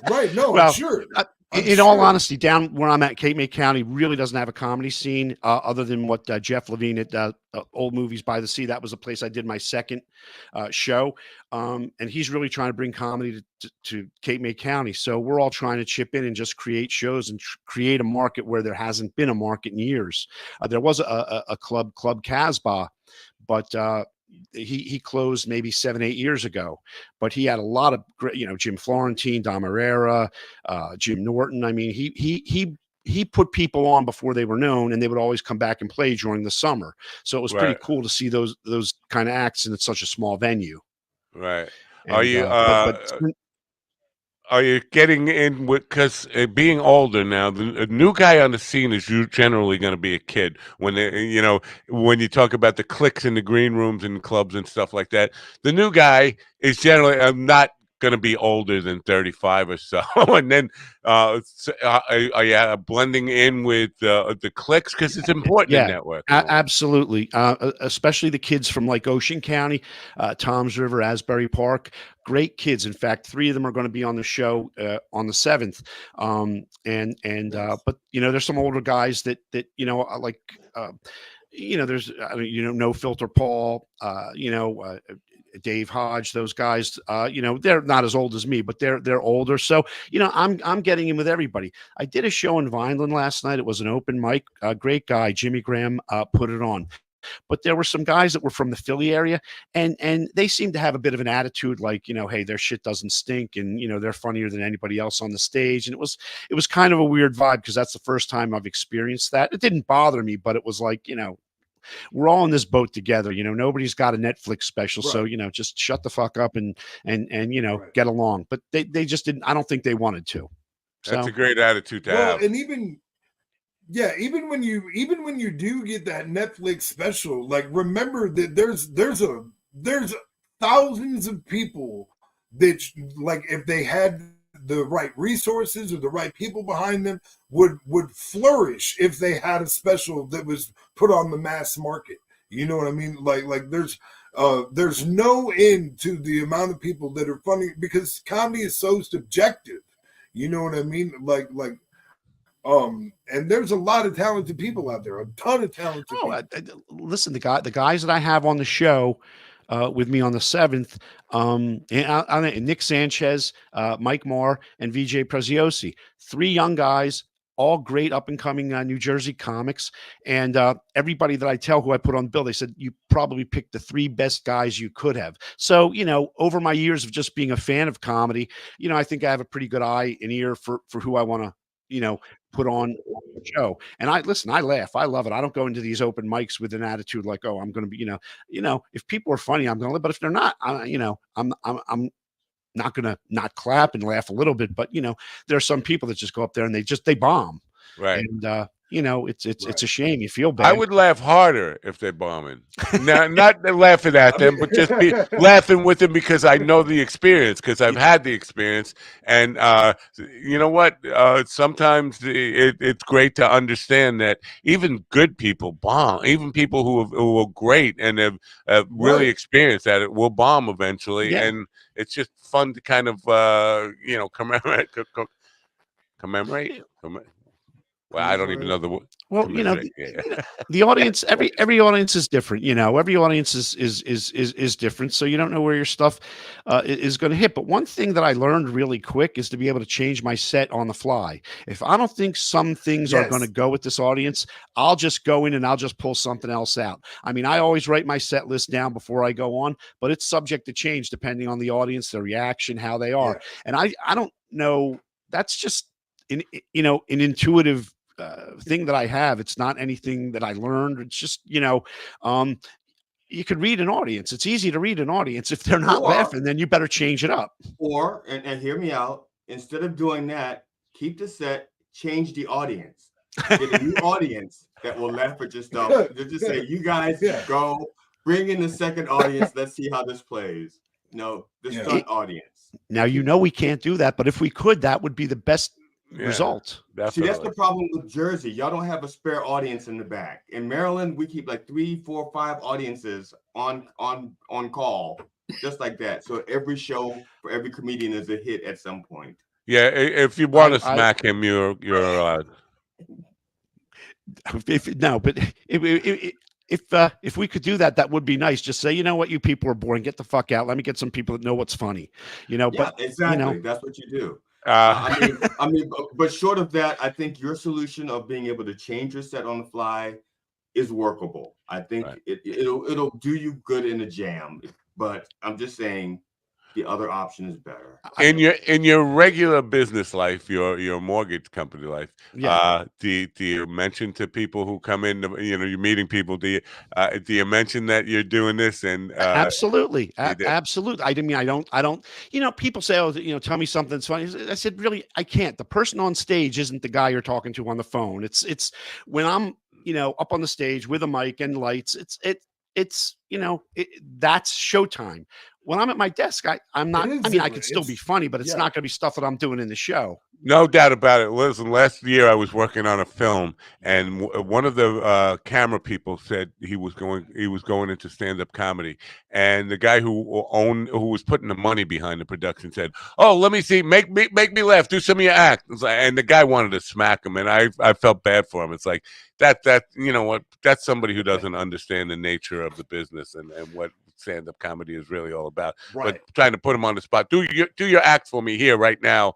Right. No, Well, I'm sure. In all honesty, down where I'm at, Cape May County really doesn't have a comedy scene other than what Jeff Levine at Old Movies by the Sea. That was a place I did my second show. And he's really trying to bring comedy to Cape May County. So we're all trying to chip in and just create shows and create a market where there hasn't been a market in years. There was a Club Casbah, but he closed maybe 7-8 years ago, but he had a lot of great, Jim Florentine, Dom Herrera, Jim Norton. I mean, he put people on before they were known, and they would always come back and play during the summer. So it was pretty cool to see those kind of acts in such a small venue. Right. And, Are you are you getting in with, because being older now, the new guy on the scene is generally going to be a kid. When when you talk about the cliques in the green rooms and clubs and stuff like that, the new guy is generally not going to be older than 35 or so. And then are you blending in with the cliques, because it's important in network? Absolutely, especially the kids from like Ocean County, Toms River, Asbury Park. Great kids. In fact, 3 of them are going to be on the show on the 7th. But there's some older guys that like there's No Filter Paul, Dave Hodge, those guys, they're not as old as me, but they're older. So, I'm getting in with everybody. I did a show in Vineland last night. It was an open mic. A great guy, Jimmy Graham, put it on. But there were some guys that were from the Philly area, and they seemed to have a bit of an attitude like, hey, their shit doesn't stink, and they're funnier than anybody else on the stage. And it was kind of a weird vibe, because that's the first time I've experienced that. It didn't bother me, but it was like, we're all in this boat together. Nobody's got a Netflix special, so just shut the fuck up and get along. But they just didn't. I don't think they wanted to. That's a great attitude to have. And even when you do get that Netflix special, like, remember that there's thousands of people that, like, if they had the right resources or the right people behind them, would flourish if they had a special that was put on the mass market. You know what I mean? Like there's no end to the amount of people that are funny, because comedy is so subjective. You know what I mean? And there's a lot of talented people out there, a ton of talented people. Listen, the guys that I have on the show with me on the 7th, and Nick Sanchez, Mike Marr, and VJ Preziosi, 3 young guys, all great up and coming New Jersey comics. And everybody that I tell who I put on the bill, they said, you probably picked the 3 best guys you could have. So, over my years of just being a fan of comedy, I think I have a pretty good eye and ear for who I want to, put on the show. And I laugh. I love it. I don't go into these open mics with an attitude like, oh, I'm going to be, if people are funny, I'm going to, but if they're not, I'm not going to not clap and laugh a little bit. But, there are some people that just go up there and they bomb. Right. And, it's a shame. You feel I bad. would laugh harder if they're bombing. Not laughing at them, but just be laughing with them because I know the experience, because I've had the experience. And you know what? Sometimes it's great to understand that even good people bomb. Even people who are great and have really experienced at it will bomb eventually. Yeah. And it's just fun to kind of commemorate. Commemorate. Well, I don't even know the word. Well, the audience, every audience is different. Every audience is different. So you don't know where your stuff is going to hit. But one thing that I learned really quick is to be able to change my set on the fly. If I don't think some things are going to go with this audience, I'll just go in and I'll just pull something else out. I mean, I always write my set list down before I go on, but it's subject to change depending on the audience, their reaction, how they are. And I don't know. That's just an intuitive thing that I have. It's not anything that I learned. It's just, you could read an audience. It's easy to read an audience. If they're not laughing, then you better change it up. Or, and hear me out, instead of doing that, keep the set, change the audience. Get a new audience that will laugh at your stuff. Just say, you guys go, bring in the second audience. Let's see how this plays. No, the stunt audience. Now, we can't do that, but if we could, that would be the best result. Definitely. See, that's the problem with Jersey. Y'all don't have a spare audience in the back. In Maryland, we keep like 3, 4, 5 audiences on call, just like that. So every show for every comedian is a hit at some point. Yeah, if you want to smack him, you're if we could do that, that would be nice. Just say, you know what, you people are boring. Get the fuck out. Let me get some people that know what's funny. But exactly, that's what you do. I mean, but short of that, I think your solution of being able to change your set on the fly is workable. I think it'll do you good in a jam. But I'm just saying, the other option is better. In your regular business life, your mortgage company life, do you mention to people who come in, you're meeting people, do you mention that you're doing this? And absolutely. Absolutely. I don't, people say, oh, tell me something that's funny. I said, really, I can't. The person on stage isn't the guy you're talking to on the phone. It's when I'm, up on the stage with a mic and lights, that's showtime. When I'm at my desk, I'm not. I mean, I could still be funny, but it's not going to be stuff that I'm doing in the show. No doubt about it. Listen, last year I was working on a film, and one of the camera people said he was going into stand-up comedy, and the guy who was putting the money behind the production said, "Oh, let me see, make me laugh, do some of your act." And the guy wanted to smack him, and I felt bad for him. It's like that you know what? That's somebody who doesn't understand the nature of the business and what stand-up comedy is really all about. But trying to put him on the spot, do your act for me here right now,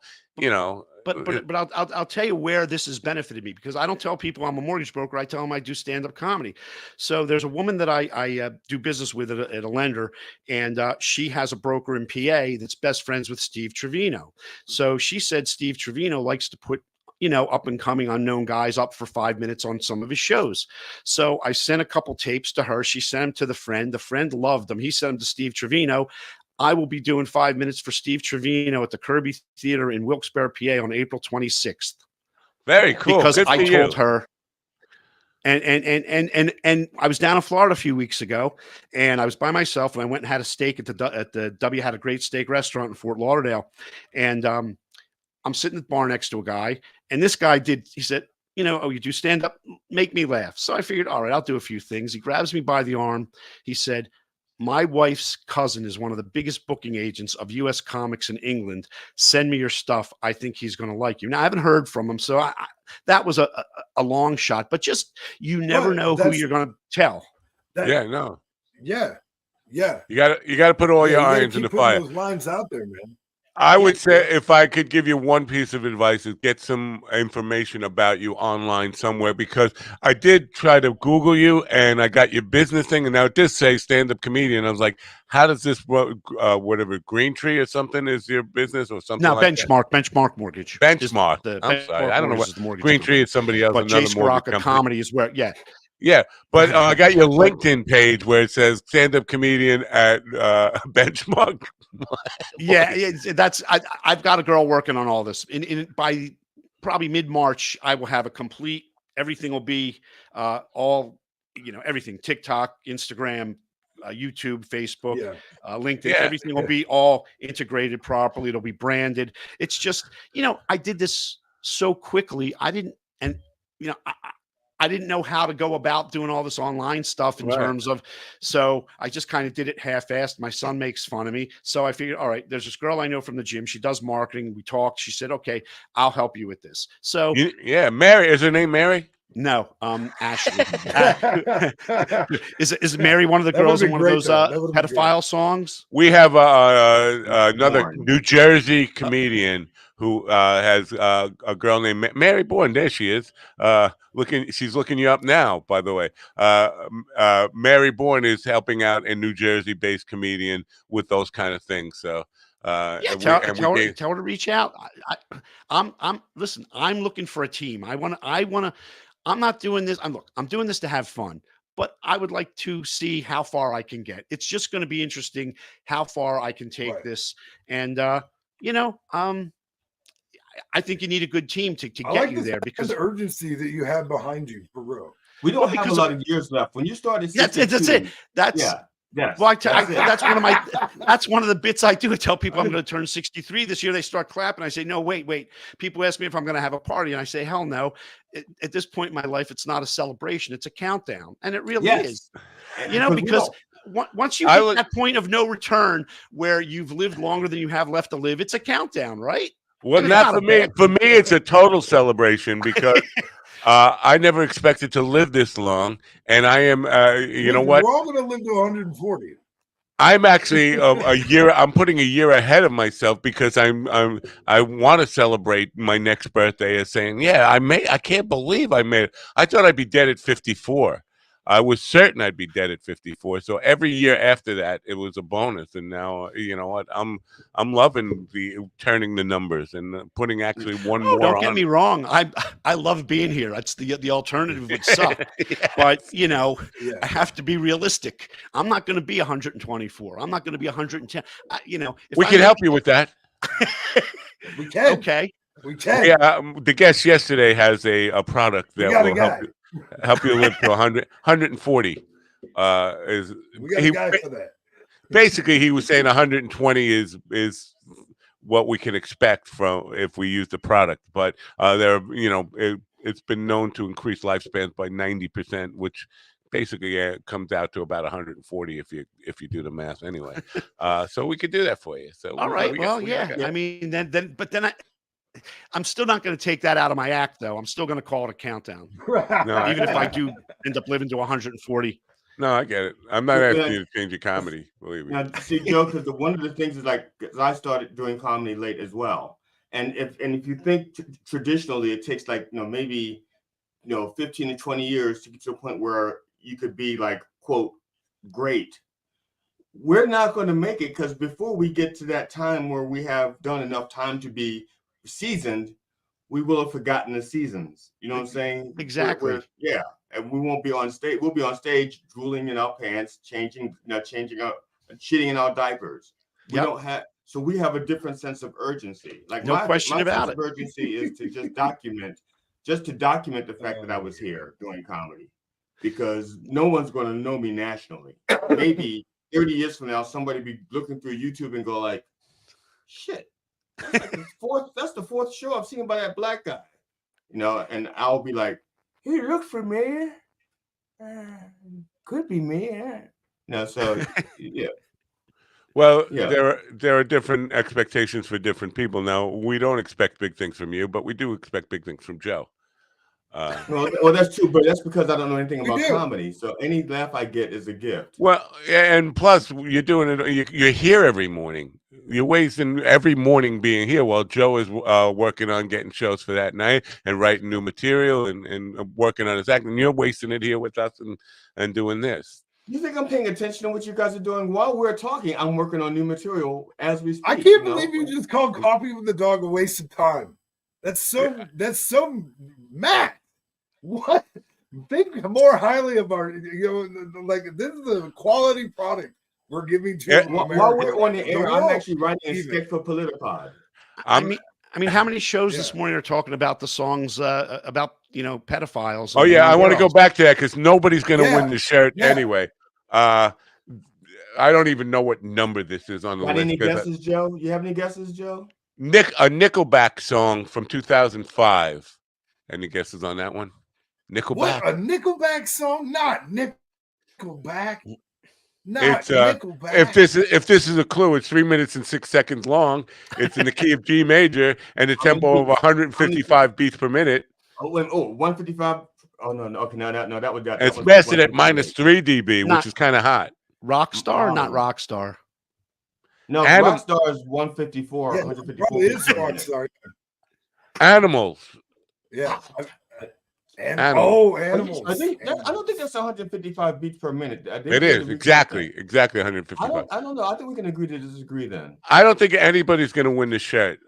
But I'll tell you where this has benefited me, because I don't tell people I'm a mortgage broker. I tell them I do stand-up comedy. So there's a woman that I do business with at a lender, and she has a broker in PA that's best friends with Steve Trevino. So she said Steve Trevino likes to put up and coming unknown guys up for 5 minutes on some of his shows. So I sent a couple tapes to her. She sent them to the friend. The friend loved them. He sent them to Steve Trevino. I will be doing 5 minutes for Steve Trevino at the Kirby Theater in Wilkes-Barre, PA on April 26th. Very cool. Because Good I for told you. her. And I was down in Florida a few weeks ago, and I was by myself, and I went and had a steak at the W. Had a great steak restaurant in Fort Lauderdale, and I'm sitting at the bar next to a guy, and this guy he said, oh, you do stand up? Make me laugh. So I figured, all right, I'll do a few things. He grabs me by the arm. He said, my wife's cousin is one of the biggest booking agents of U.S. comics in England. Send me your stuff. I think he's going to like you. Now, I haven't heard from him, so that was a long shot. But just, you never know who you're going to tell. No. Yeah. You got to put all your irons in the fire. Those lines out there, man. I would say, if I could give you one piece of advice, is get some information about you online somewhere, because I did try to Google you and I got your business thing, and now it does say stand-up comedian. I was like, how does this work? Whatever, Green Tree or something is your business or something? No, like Benchmark Mortgage. Benchmark. I'm sorry, I don't know what Green Tree is. Somebody else. But Chase Baraka Comedy is where. Yeah, but I got your LinkedIn page where it says stand-up comedian at Benchmark. That's I've got a girl working on all this. By probably mid-March, I will have a complete everything will be all, everything, TikTok, Instagram, YouTube, Facebook, Yeah. LinkedIn, Yeah. everything will be all integrated properly. It'll be branded. It's just, I did this so quickly. I didn't know how to go about doing all this online stuff in Right. terms of, so I just kind of did it half-assed. My son makes fun of me. So I figured, all right, there's this girl I know from the gym. She does marketing. We talked. She said, okay, I'll help you with this. So Yeah, Mary, is her name Mary? no, Ashley. Is Mary one of the That would've girls in been one of great, those though. That would've been pedophile songs? We have another Bourne. New Jersey comedian who has a girl named Mary Bourne. There she is. She's looking you up now, by the way. Mary Bourne is helping out a New Jersey-based comedian with those kind of things. So Yeah, tell her to reach out. Listen, I'm looking for a team. I'm not doing this. I'm doing this to have fun, but I would like to see how far I can get. It's just going to be interesting how far I can take Right. this. And, I think you need a good team to I get like you there, because the urgency that you have behind you, for real. We don't Well, have a because lot of years left. When you started, that's it. That's yeah. Yes, well, that's it. that's one of the bits I do. I tell people I'm going to turn 63 this year. They start clapping. I say, no, wait. People ask me if I'm going to have a party, and I say, hell no. At this point in my life, it's not a celebration; it's a countdown, and it really is. Because once you hit that point of no return, where you've lived longer than you have left to live, it's a countdown, right? Well, not for me. For me, it's a total celebration because I never expected to live this long, and I am. You know what? We're all going to live to 140. I'm actually a year. I'm putting a year ahead of myself because I want to celebrate my next birthday as saying, yeah, I can't believe I made it. I thought I'd be dead at 54. I was certain I'd be dead at 54. So every year after that, it was a bonus. And now, you know what? I'm loving turning the numbers and putting actually one more. Don't get me wrong. I love being here. That's the alternative would suck. Yes. But I have to be realistic. I'm not going to be 124. I'm not going to be 110. We can help you with that. We can. Okay. We can. Yeah, the guest yesterday has a product that will help you live to 100, 140. We got a guy for that. Basically, he was saying 120 is what we can expect from if we use the product. But it's been known to increase lifespans by 90%, which basically comes out to about 140 if you do the math anyway. So we could do that for you. So all right. I mean, then I'm still not going to take that out of my act, though. I'm still going to call it a countdown, even if I do end up living to 140. No, I get it. I'm not asking you to change your comedy. Believe me. Now, see, Joe, because one of the things is I started doing comedy late as well, and if you think traditionally, it takes maybe 15 to 20 years to get to a point where you could be quote great. We're not going to make it because before we get to that time where we have done enough time to be seasoned, we will have forgotten the seasons. You know what I'm saying? Exactly. Yeah. And we won't be on stage. We'll be on stage drooling in our pants, changing out, shitting in our diapers. We don't have, so we have a different sense of urgency. No question about it. My sense of urgency is to just document the fact that I was here doing comedy, because no one's going to know me nationally. Maybe 30 years from now, somebody be looking through YouTube and go like, shit. That's the fourth show I've seen by that black guy, and I'll be like, he looks familiar. Could be me. So yeah. Well, there are different expectations for different people. Now, we don't expect big things from you, but we do expect big things from Joe. Well, that's true, but that's because I don't know anything about comedy. So any laugh I get is a gift. Well, and plus you're doing it. You're here every morning. You're wasting every morning being here while Joe is working on getting shows for that night and writing new material and working on his act. And you're wasting it here with us and doing this. You think I'm paying attention to what you guys are doing while we're talking? I'm working on new material as we speak. I can't believe you just called Coffee with the Dog a waste of time. That's so mad. What? Think more highly of our, this is the quality product we're giving to while we're on the air. I'm actually writing a sketch for Politipod. I I mean, how many shows this morning are talking about the songs about pedophiles? Oh And yeah, I young want to go girls? back to that because nobody's going to Yeah, win the shirt yeah. anyway. I don't even know what number this is on the Got list. any guesses, Joe? You have any guesses, Joe? A Nickelback song from 2005. Any guesses on that one? What, Nickelback. a Nickelback song? Not Nickelback. Not It's Nickelback. if this is a clue, it's 3 minutes and 6 seconds long. It's in the key of G major and a How many tempo of beats? 155 beats per minute. Oh, 155. Oh no. Okay, no, that was that. And That it's was mastered at 158. -3 dB, Not which is kind of hot. Rockstar, not Rockstar. No, Anim- Rockstar is 154. Yeah, 154 probably beats is per minute. Rockstar. Animals. Yeah. Animals. Animals. I don't think that's 155 beats per minute. It is exactly 155. I don't know. I think we can agree to disagree then. I don't think anybody's going to win the shirt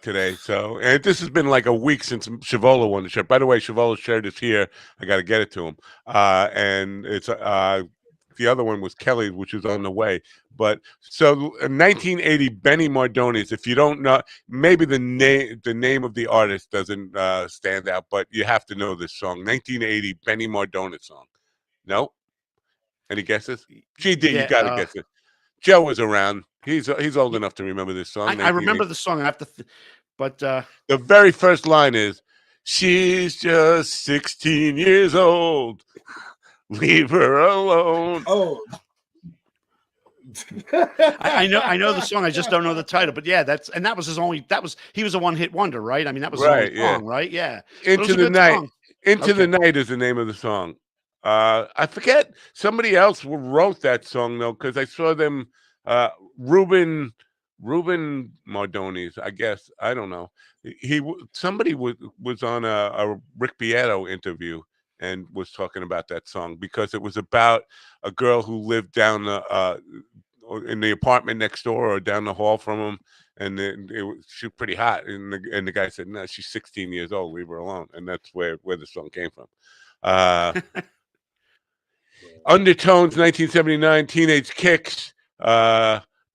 today. So, and this has been like a week since Shavola won the shirt. By the way, Shavola's shirt is here. I got to get it to him. And it's the other one was Kelly, which is on the way. But so 1980, Benny Mardones. If you don't know, maybe the name of the artist doesn't stand out, but you have to know this song. 1980, Benny Mardones song. No, any guesses? GD, you got to guess it. Joe was around. He's old enough to remember this song. I remember the song. I have to, but the very first line is, "She's just 16 years old. Leave her alone." Oh. I know the song. I just don't know the title. But yeah, that was he was a one-hit wonder, right? I mean, that was his only song, right? Yeah. Into the Night. Song. Into the Night is the name of the song. I forget, somebody else wrote that song though, because I saw them. Ruben Mardones, I guess. I don't know. Somebody was on a Rick Beato interview and was talking about that song because it was about a girl who lived down in the apartment next door or down the hall from him, and she was pretty hot, and the guy said, "No, she's 16 years old. Leave her alone." And that's where the song came from. Undertones, 1979, Teenage Kicks.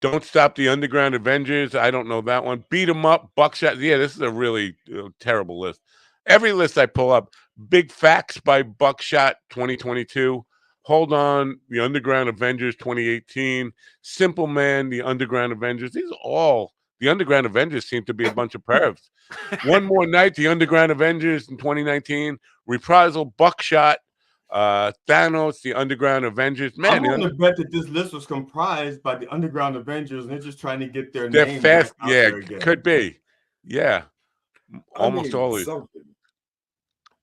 Don't Stop the Underground Avengers. I don't know that one. Beat 'em Up, Buckshot. Yeah, this is a really terrible list. Every list I pull up, Big Facts by Buckshot, 2022. Hold On, The Underground Avengers, 2018. Simple Man, The Underground Avengers. The Underground Avengers seem to be a bunch of pervs. One More Night, The Underground Avengers in 2019. Reprisal, Buckshot. Thanos, The Underground Avengers. Man, I'm willing to bet that this list was comprised by the Underground Avengers, and they're just trying to get their they're name fast. out Yeah, there again. could be. Yeah, almost always. Something.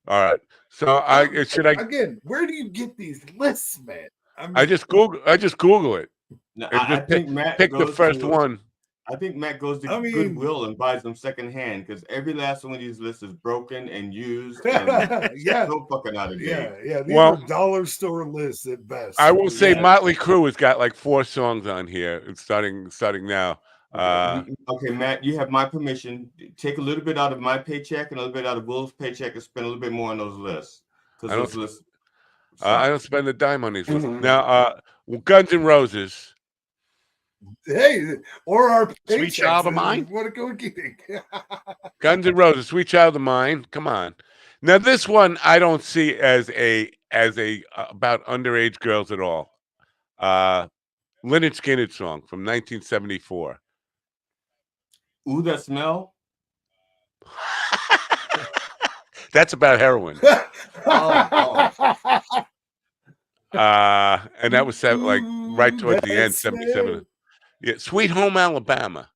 All right. So again? Where do you get these lists, man? I just Google it. No, I think Matt pick the first one. I think Matt goes to Goodwill and buys them secondhand because every last one of these lists is broken and used. And yeah, so fucking out of date. Yeah. These are dollar store lists at best. I will say Motley Crue has got like 4 songs on here. It's starting now. Okay, Matt, you have my permission. Take a little bit out of my paycheck and a little bit out of Will's paycheck and spend a little bit more on those lists. Because those lists. I don't spend a dime on these lists. Now, Guns N' Roses. Hey, or our Sweet Child of Mine. What a go getting. Guns N' Roses, Sweet Child of Mine. Come on. Now this one I don't see as a about underage girls at all. Lynyrd Skynyrd song from 1974. Ooh, that smell. That's about heroin. And that was like right towards the end, 77. Yeah, Sweet Home Alabama.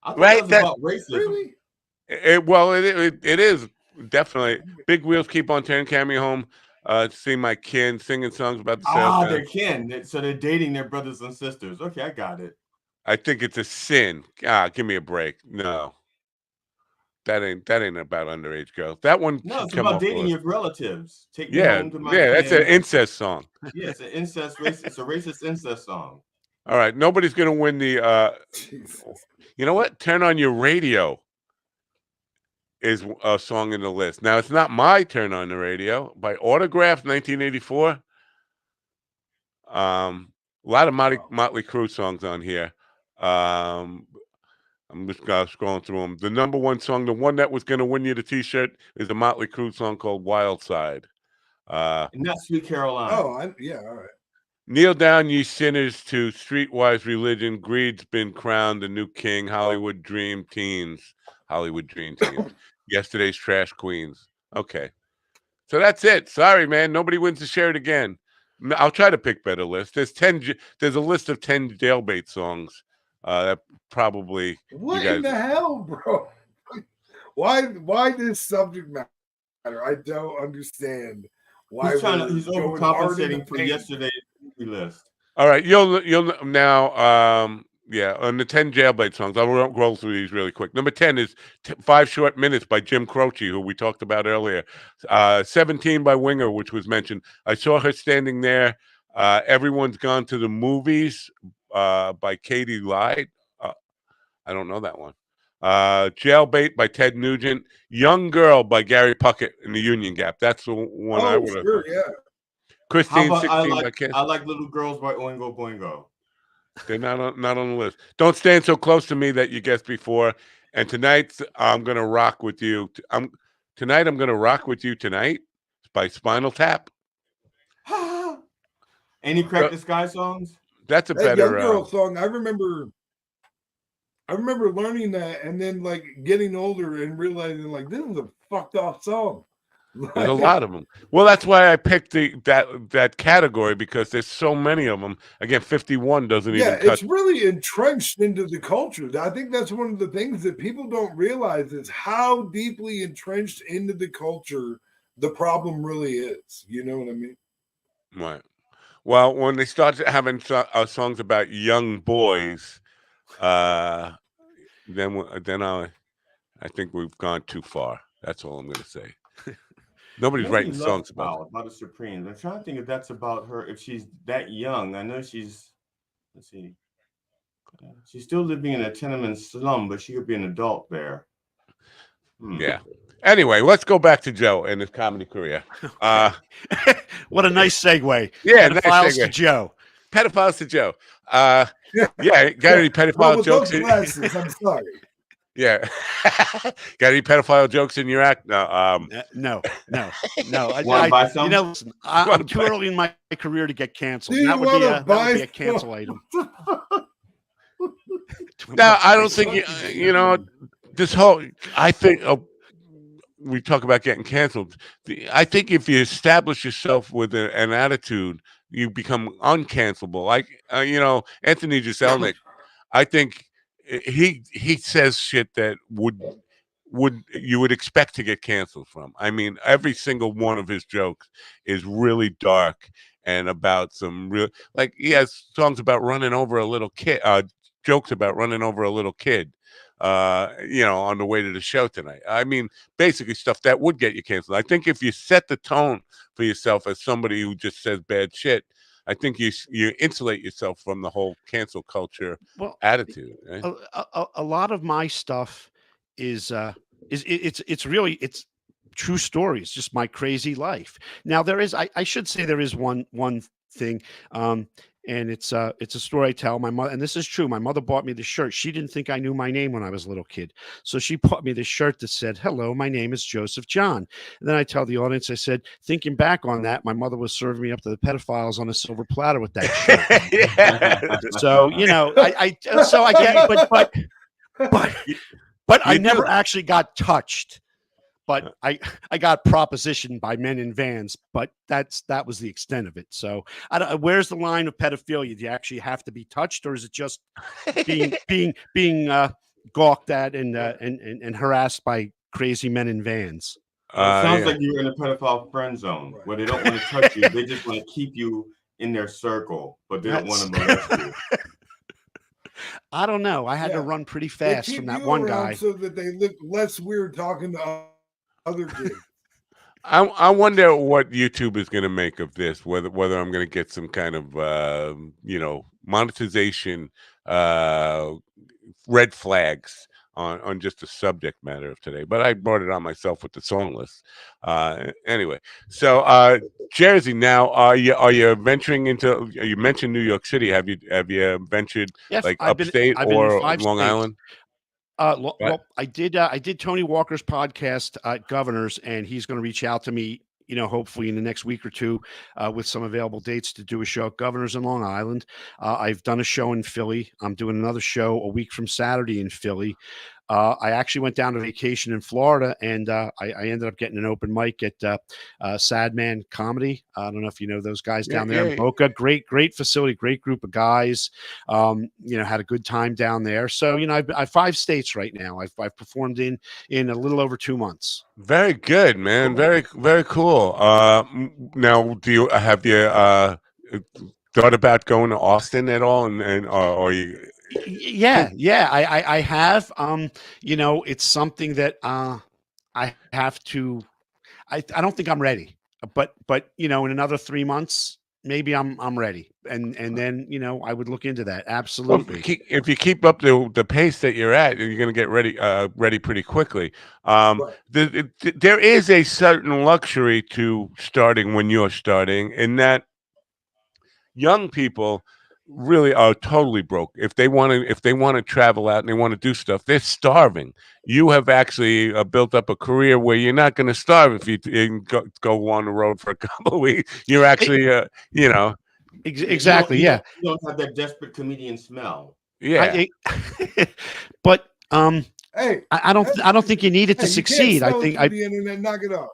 I thought that was about racism. Really? It is definitely. Big Wheels Keep on Turning, Carry Me Home. See My Kin, singing songs about the sales. They can. So they're dating their brothers and sisters. Okay, I got it. I think it's a sin. Give me a break. No. That ain't about underage girls. That one. No, it's about dating your relatives. Take me Yeah, home to my that's an incest song. Yeah, it's an incest race. It's a racist incest song. All right, nobody's gonna win the. You know what? Turn On Your Radio is a song in the list. Now it's not my Turn On the Radio by Autograph, 1984. A lot of Motley Crue songs on here. I'm just scrolling through them. The number one song, the one that was going to win you the T-shirt, is a Motley Crue song called "Wild Side." And that's Sweet Caroline. Oh, yeah, all right. Kneel down, ye sinners, to streetwise religion. Greed's been crowned the new king. Hollywood dream teens. Hollywood dream teens. Yesterday's trash queens. Okay. So that's it. Sorry, man. Nobody wins to share it again. I'll try to pick better lists. There's a list of 10 jailbait songs. That probably What you guys. in the hell, bro? Why this subject matter? I don't understand. Why He's overcompensating for yesterday's movie list. All right, you'll now. Yeah, on the 10 jailbait songs, I'll roll through these really quick. Number 10 is 5 Short Minutes by Jim Croce, who we talked about earlier. 17 by Winger, which was mentioned. I Saw Her Standing There. Everyone's Gone to the Movies by Katie Lyde. I don't know that one. Jailbait by Ted Nugent. Young Girl by Gary Puckett in the Union Gap. That's the one I would have. Sure, yeah. Christine 16 by Kiss. I Like Little Girls by Oingo Boingo. They're not on the list. Don't Stand So Close to Me that you guessed before. And tonight I'm gonna rock with you. I'm gonna rock with you tonight by Spinal Tap. Any Crack the Sky songs? That's a That better Young Girl song. I remember learning that and then like getting older and realizing like this is a fucked off song. There's a lot of them. Well, that's why I picked that category, because there's so many of them. Again, 51 doesn't even touch. It's really entrenched into the culture. I think that's one of the things that people don't realize is how deeply entrenched into the culture the problem really is. You know what I mean? Right. Well, when they start having songs about young boys, then I think we've gone too far. That's all I'm going to say. Nobody's writing songs about the Supremes. I'm trying to think if that's about her. If she's that young, I know she's. Let's see. She's still living in a tenement slum, but she could be an adult there. Yeah. Anyway, let's go back to Joe and his comedy career. What a nice segue. Yeah, Pedophiles nice segue. to Joe. Pedophiles to Joe. Yeah, got any pedophile jokes? Those glasses, I'm sorry. Yeah. Got any pedophile jokes in your act? No. No. Listen, I'm too early in my career to get canceled. That would be a cancel item. Now, I don't think this whole. I think we talk about getting canceled. I think if you establish yourself with an attitude, you become uncancelable. Like Anthony Jeselnik. I think he says shit that you would expect to get canceled from. I mean, every single one of his jokes is really dark and about some real, like he has songs about running over a little kid, jokes about running over a little kid, on the way to the show tonight. I mean, basically stuff that would get you canceled. I think if you set the tone for yourself as somebody who just says bad shit, I think you insulate yourself from the whole cancel culture attitude. Right? A lot of my stuff is really true stories, just my crazy life. Now I should say there is one thing, and it's a story I tell. My mother, and this is true. My mother bought me the shirt. She didn't think I knew my name when I was a little kid, so she bought me this shirt that said, "Hello, my name is Joseph John." And then I tell the audience, I said, thinking back on that, my mother was serving me up to the pedophiles on a silver platter with that shirt. So I get, but I never actually got touched. But I got propositioned by men in vans, but that was the extent of it. So where's the line of pedophilia? Do you actually have to be touched, or is it just being gawked at and harassed by crazy men in vans? It sounds like you're in a pedophile friend zone where they don't want to touch you; they just want to keep you in their circle, but they don't want to molest you. I don't know. I had to run pretty fast from that one guy, so that they look less weird talking to other kids. I wonder what YouTube is going to make of this. Whether I'm going to get some kind of monetization red flags on just the subject matter of today. But I brought it on myself with the song list. Anyway, so Jersey. Now, are you venturing into? You mentioned New York City. Have you ventured yes, like I've upstate been or in 5 Long states. Island? But Well, I did Tony Walker's podcast, Governors, and he's going to reach out to me, hopefully in the next week or two, with some available dates to do a show at Governors in Long Island. I've done a show in Philly. I'm doing another show a week from Saturday in Philly. I actually went down to vacation in Florida, and I ended up getting an open mic at Sad Man Comedy. I don't know if you know those guys yeah, down there in Boca. Great facility, great group of guys. Had a good time down there. So I've 5 states right now. I've performed in a little over 2 months. very good, man. Very, very cool. Now, do you have you thought about going to Austin at all? And or you? Yeah, I have. It's something that I have to. I don't think I'm ready, but in another 3 months, maybe I'm ready, and then I would look into that. Well, Absolutely. if you keep up the pace that you're at, you're going to get ready pretty quickly. Right. There is a certain luxury to starting when you're starting, in that young people really are totally broke. If they want to travel out and they want to do stuff, they're starving. You have actually built up a career where you're not going to starve if you go on the road for a couple of weeks. You're actually, you know, Exactly. Yeah. You don't have that desperate comedian smell. yeah. But Hey, I don't think you need it to hey, you can't succeed. I sell it think through the internet. Knock it off.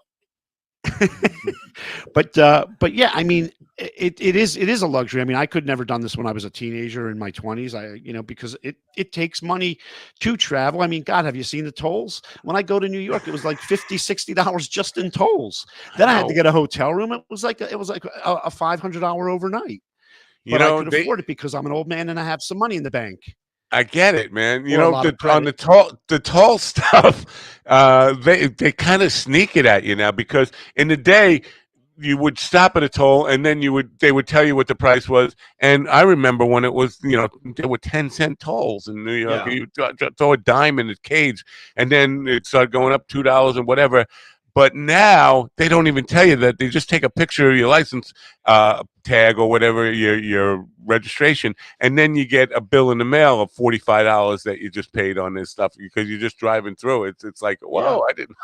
but yeah, I mean, it is a luxury. I mean, I could never done this when I was a teenager in my 20s. Because it takes money to travel. I mean, God, have you seen the tolls? When I go to New York, it was like $50-$60 just in tolls. Then I had to get a hotel room. It was like a $500 overnight. You But I know, could afford it because I'm an old man and I have some money in the bank. I get it, man. You Or a know, lot of on credit. the tall stuff, they kind of sneak it at you now, because in the day you would stop at a toll and then they would tell you what the price was. And I remember when it was, there were 10-cent tolls in New York. Yeah. You throw a dime in the cage, and then it started going up $2 and whatever. But now they don't even tell you that. They just take a picture of your license tag or whatever, your registration, and then you get a bill in the mail of $45 that you just paid on this stuff because you're just driving through. It's like, whoa, I didn't.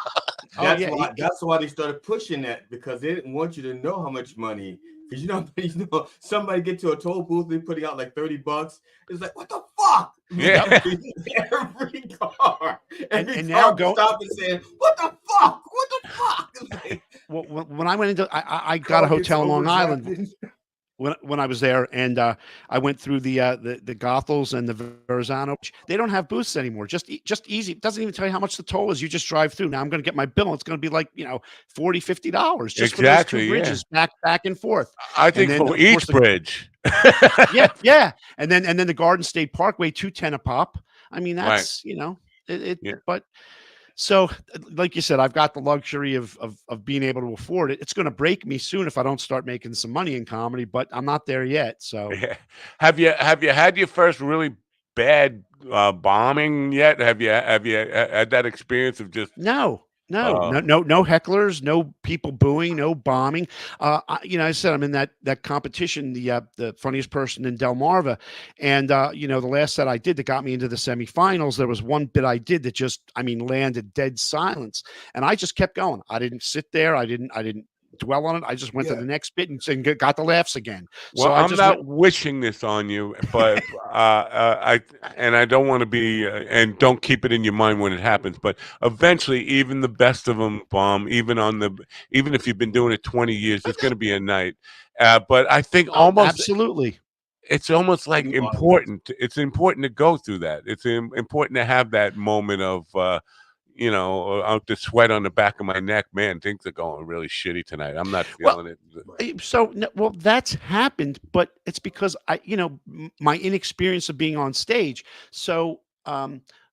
That's why they started pushing that, because they didn't want you to know how much money. Because somebody get to a toll booth, they're putting out like $30. It's like, what the fuck? Yeah. Every car. And now stop and saying, what the fuck? What the fuck? It's like, Well, when I went into, I got a hotel in Long Island when I was there, and I went through the Gothels and the Verrazano. They don't have booths anymore. Just easy. It doesn't even tell you how much the toll is. You just drive through. Now I'm going to get my bill. It's going to be like $40-$50 just for those 2 bridges back and forth. I think then, for each bridge. yeah. And then the Garden State Parkway, $2.10 a pop. I mean, that's but. So, like you said, I've got the luxury of being able to afford it. It's going to break me soon if I don't start making some money in comedy, but I'm not there yet. So, Yeah. Have you had your first really bad bombing yet? Have you had that experience of just no hecklers, no people booing, no bombing. I said I'm in that competition, the funniest person in Delmarva, and the last set I did that got me into the semifinals, there was one bit I did that just, landed dead silence, and I just kept going. I didn't sit there. I didn't dwell on it. I just went to the next bit and got the laughs again. Well, So I'm not wishing this on you, but I don't want to be, and don't keep it in your mind when it happens. But eventually, even the best of them bomb. Even if you've been doing it 20 years, there's going to be a night. But I think absolutely. It's almost like important. It's important to go through that. It's important to have that moment of. Out the sweat on the back of my neck, man, things are going really shitty tonight. I'm not feeling it. So, that's happened, but it's because my inexperience of being on stage. So,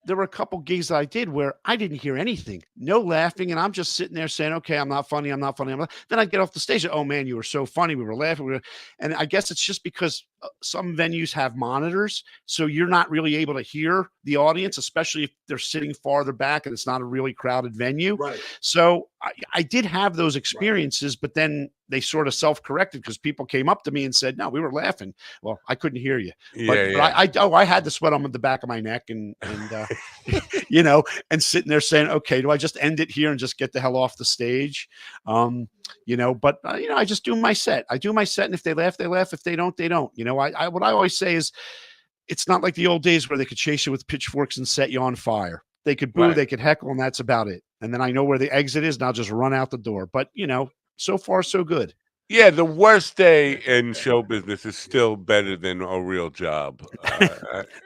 there were a couple gigs that I did where I didn't hear anything, no laughing, and I'm just sitting there saying, "Okay, I'm not funny. I'm not funny." Then I'd get off the stage. Oh man, you were so funny. We were laughing. And I guess it's just because some venues have monitors, so you're not really able to hear the audience, especially if they're sitting farther back and it's not a really crowded venue. Right. So I did have those experiences, but then they sort of self-corrected because people came up to me and said, "No, we were laughing." Well, I couldn't hear you, but I had the sweat on the back of my neck, and you know, and sitting there saying, "Okay, do I just end it here and just get the hell off the stage?" You know, but you know, I just do my set. I do my set, and if they laugh, they laugh. If they don't, they don't. You know, I what I always say is, it's not like the old days where they could chase you with pitchforks and set you on fire. They could boo, they could heckle, and that's about it. And then I know where the exit is, and I'll just run out the door. But, you know, so far, so good. Yeah, the worst day in show business is still better than a real job.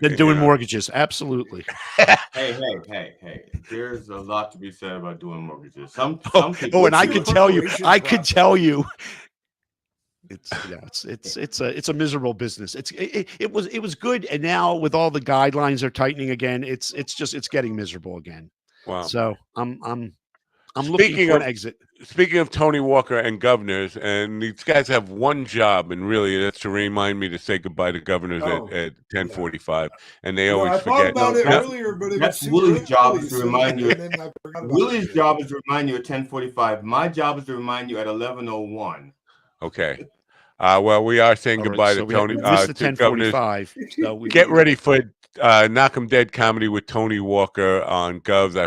Than doing mortgages. Absolutely. Hey. There's a lot to be said about doing mortgages. Some people. Oh, and I could tell you. It's a miserable business. It was good, and now with all the guidelines are tightening again, it's getting miserable again. Wow. So I'm looking for an exit. Speaking of Tony Walker and governors, and these guys have one job, and really that's to remind me to say goodbye to governors at 10:45, and they always I forget. thought about it earlier, but that's Willie's job is to remind you. Willie's job is to remind you at 10:45. My job is to remind you at 11:01. Okay. Well, we are saying goodbye to Tony. To 10:45. So get ready for Knock 'em Dead comedy with Tony Walker on Govs. I hope